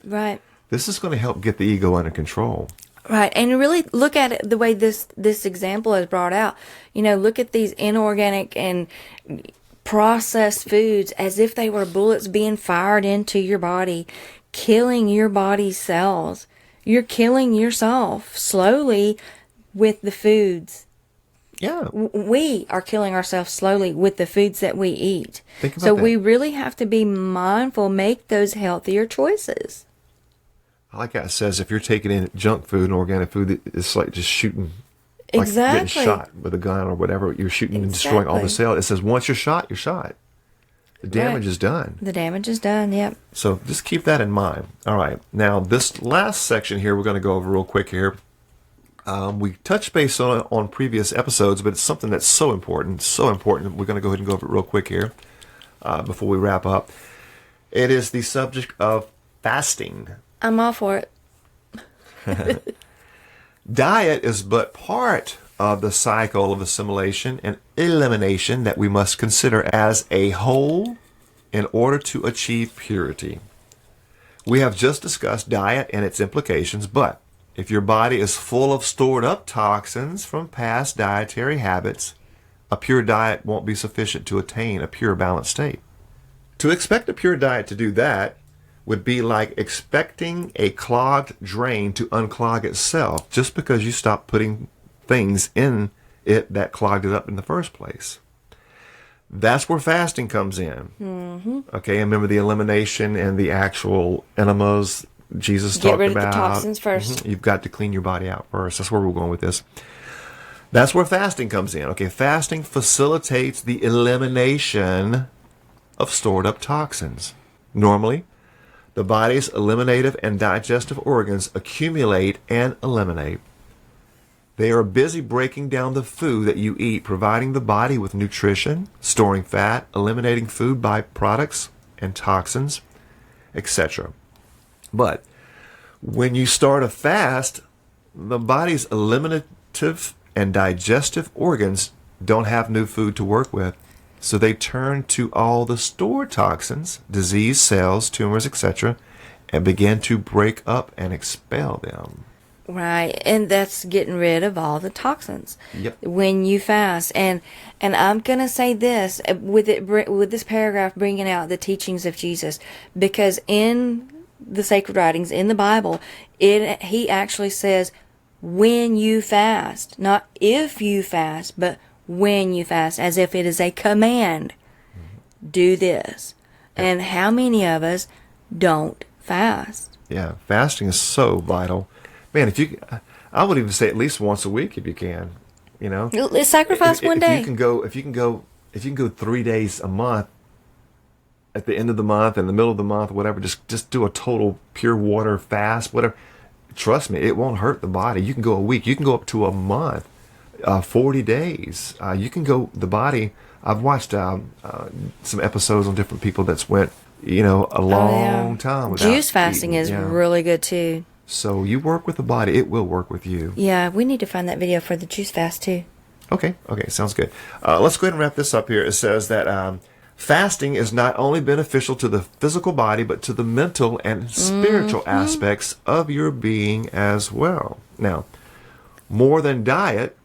Right. This is going to help get the ego under control. Right, and really look at it the way this example is brought out. Look at these inorganic and processed foods as if they were bullets being fired into your body, killing your body's cells. You're killing yourself slowly with the foods. Yeah. We are killing ourselves slowly with the foods that we eat. Think about so that. we really have to be mindful, make those healthier choices. Like it says, if you're taking in junk food and organic food, it's like just shooting, like Exactly. getting shot with a gun or whatever. You're shooting and destroying all the cells. It says once you're shot, you're shot. The damage is done. The damage is done, yep. So just keep that in mind. All right. Now, this last section here, we're going to go over real quick here. We touched base on previous episodes, but it's something that's so important. We're going to go ahead and go over it real quick here before we wrap up. It is the subject of fasting. I'm all for it. Diet is but part of the cycle of assimilation and elimination that we must consider as a whole in order to achieve purity. We have just discussed diet and its implications, but if your body is full of stored up toxins from past dietary habits, a pure diet won't be sufficient to attain a pure balanced state. To expect a pure diet to do that would be like expecting a clogged drain to unclog itself just because you stopped putting things in it that clogged it up in the first place. That's where fasting comes in. Mm-hmm. Okay, and remember the elimination and the actual enemas Jesus talked about. Get rid of the toxins first. Mm-hmm. You've got to clean your body out first. That's where we're going with this. That's where fasting comes in. Okay, fasting facilitates the elimination of stored up toxins. Normally, the body's eliminative and digestive organs accumulate and eliminate. They are busy breaking down the food that you eat, providing the body with nutrition, storing fat, eliminating food byproducts and toxins, etc. But when you start a fast, the body's eliminative and digestive organs don't have new food to work with. So they turn to all the stored toxins, disease cells, tumors, etc., and begin to break up and expel them. Right, and that's getting rid of all the toxins. Yep. When you fast, and I'm gonna say this with this paragraph bringing out the teachings of Jesus, because in the sacred writings in the Bible, he actually says when you fast, not if you fast, but when you fast, as if it is a command. Do this, and how many of us don't fast? Yeah, fasting is so vital. Man, I would even say at least once a week if you can. You know, Sacrifice one day. If you can go 3 days a month, at the end of the month, in the middle of the month, whatever, just do a total pure water fast, whatever. Trust me, it won't hurt the body. You can go a week. You can go up to a month, 40 days. You can go the body. I've watched some episodes on different people that's went, a long time without juice fasting eating. is really good too. So you work with the body, it will work with you. Yeah, we need to find that video for the juice fast too. Okay, sounds good. Let's go ahead and wrap this up here. It says that fasting is not only beneficial to the physical body, but to the mental and spiritual aspects of your being as well. Now, more than diet,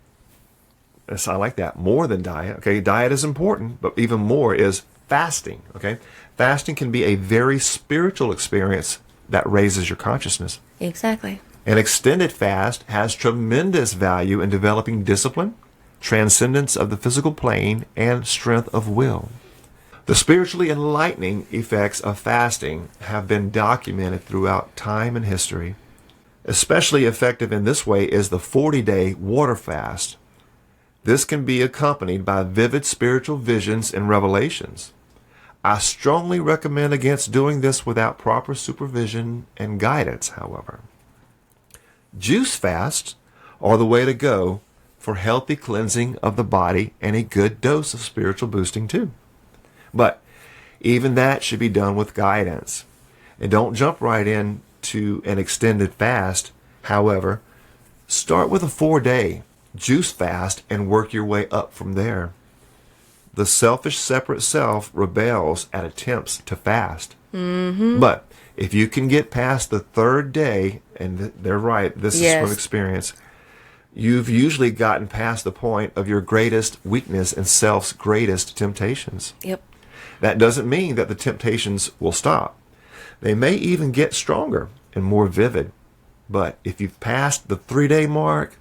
I like that, more than diet. Okay, diet is important, but even more is fasting. Okay, fasting can be a very spiritual experience that raises your consciousness. Exactly. An extended fast has tremendous value in developing discipline, transcendence of the physical plane, and strength of will. The spiritually enlightening effects of fasting have been documented throughout time and history. Especially effective in this way is the 40-day water fast. This can be accompanied by vivid spiritual visions and revelations. I strongly recommend against doing this without proper supervision and guidance, however. Juice fasts are the way to go for healthy cleansing of the body and a good dose of spiritual boosting too. But even that should be done with guidance. And don't jump right into an extended fast. However, start with a 4-day juice fast and work your way up from there. The selfish separate self rebels at attempts to fast. But if you can get past the 3rd day, and they're right, this is from experience, you've usually gotten past the point of your greatest weakness and self's greatest temptations. Yep. That doesn't mean that the temptations will stop. They may even get stronger and more vivid. But if you've passed the 3-day mark,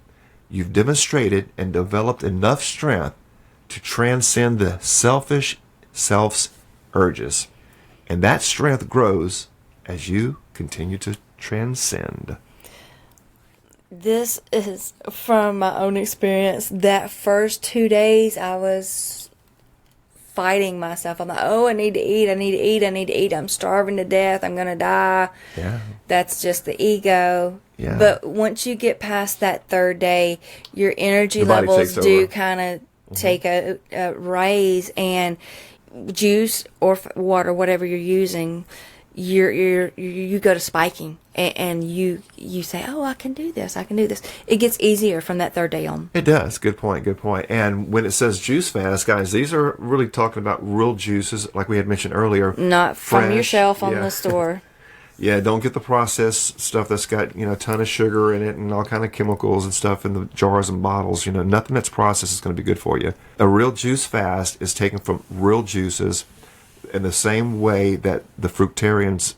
you've demonstrated and developed enough strength to transcend the selfish self's urges. And that strength grows as you continue to transcend. This is from my own experience. That first 2 days, I was fighting myself. I'm like, I need to eat. I'm starving to death. I'm going to die. Yeah. That's just the ego. Yeah. But once you get past that 3rd day, your energy levels do kind of take a raise, and juice or water, whatever you're using, you go to spiking, and you say, I can do this. It gets easier from that 3rd day on. It does. Good point. And when it says juice fast, guys, these are really talking about real juices, like we had mentioned earlier. Not from your Fresh, shelf on the store. Yeah, don't get the processed stuff that's got, a ton of sugar in it and all kind of chemicals and stuff in the jars and bottles. Nothing that's processed is going to be good for you. A real juice fast is taken from real juices in the same way that the fruitarian's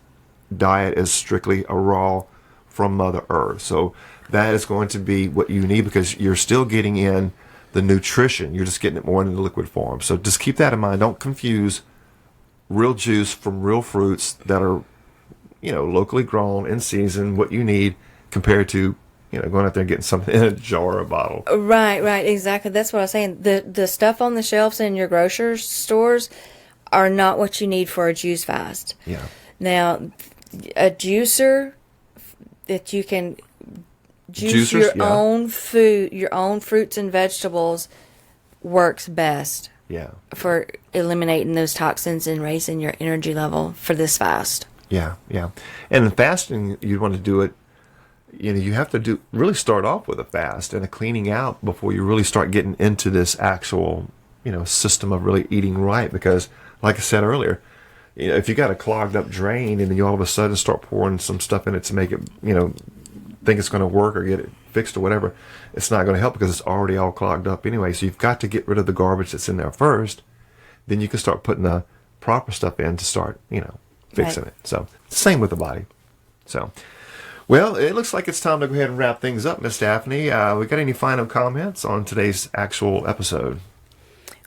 diet is strictly a raw from Mother Earth. So that is going to be what you need, because you're still getting in the nutrition. You're just getting it more in the liquid form. So just keep that in mind. Don't confuse real juice from real fruits that are locally grown, in season, what you need, compared to going out there and getting something in a jar or a bottle. Right, exactly. That's what I was saying. The stuff on the shelves in your grocery stores are not what you need for a juice fast. Yeah. Now, a juicer that you can juice your own food, your own fruits and vegetables, works best. Yeah. For eliminating those toxins and raising your energy level for this fast. Yeah. And the fasting, you want to do it, you have to really start off with a fast and a cleaning out before you really start getting into this actual, system of really eating right. Because, like I said earlier, if you got a clogged up drain and then you all of a sudden start pouring some stuff in it to make it, think it's going to work or get it fixed or whatever, it's not going to help because it's already all clogged up anyway. So you've got to get rid of the garbage that's in there first. Then you can start putting the proper stuff in to start, fixing it. So same with the body. So, well, it looks like it's time to go ahead and wrap things up, Miss Daphne. We got any final comments on today's actual episode?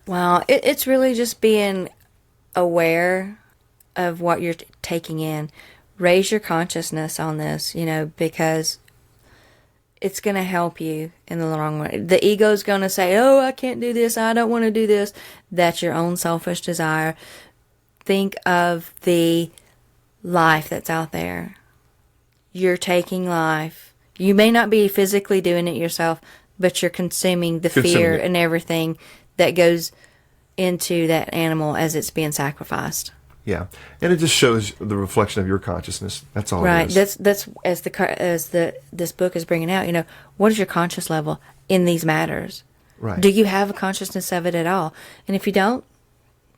Well, it's really just being aware of what you're taking in. Raise your consciousness on this, because it's going to help you in the long run. The ego's going to say, oh, I can't do this. I don't want to do this. That's your own selfish desire. Think of the life that's out there. You're taking life. You may not be physically doing it yourself, but you're consuming the fear and everything that goes into that animal as it's being sacrificed. Yeah, and it just shows the reflection of your consciousness. That's all. Right. It is. That's this book is bringing out. What is your conscious level in these matters? Right. Do you have a consciousness of it at all? And if you don't,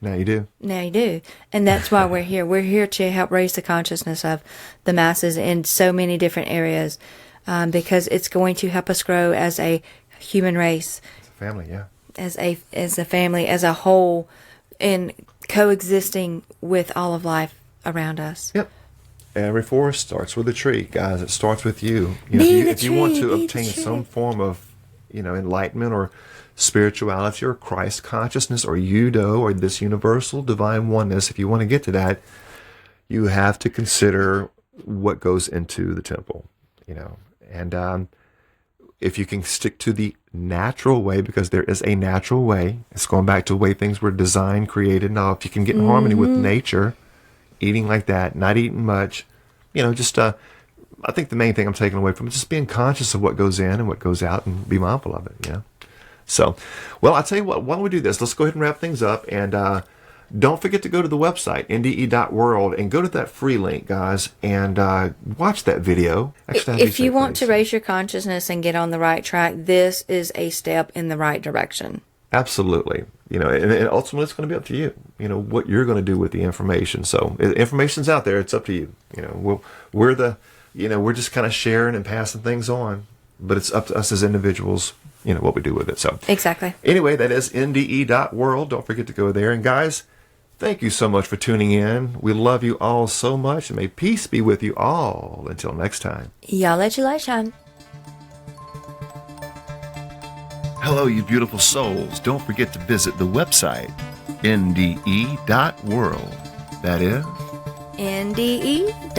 now you do. Now you do. And that's why we're here. We're here to help raise the consciousness of the masses in so many different areas, because it's going to help us grow as a human race, as a family, yeah, as a family, as a whole, and coexisting with all of life around us. Yep. Every forest starts with a tree, guys. It starts with you. If you want to obtain some form of, enlightenment or spirituality or Christ consciousness or UDO or this Universal Divine Oneness, if you want to get to that, you have to consider what goes into the temple, And if you can stick to the natural way, because there is a natural way, it's going back to the way things were designed, created. Now, if you can get in harmony with nature, eating like that, not eating much, I think the main thing I'm taking away from it is just being conscious of what goes in and what goes out and be mindful of it, So, well, I'll tell you what, why don't we do this? Let's go ahead and wrap things up. And don't forget to go to the website, NDE.world, and go to that free link, guys, and watch that video. Actually, if you want to raise your consciousness and get on the right track, this is a step in the right direction. Absolutely. And ultimately it's going to be up to you, what you're going to do with the information. So information's out there. It's up to you. We're just kind of sharing and passing things on, but it's up to us as individuals, what we do with it. So exactly. Anyway, that is NDE.world. Don't forget to go there. And guys, thank you so much for tuning in. We love you all so much, and may peace be with you all. Until next time. Y'all let your light shine. Hello, you beautiful souls. Don't forget to visit the website, NDE.world. That is NDE.world.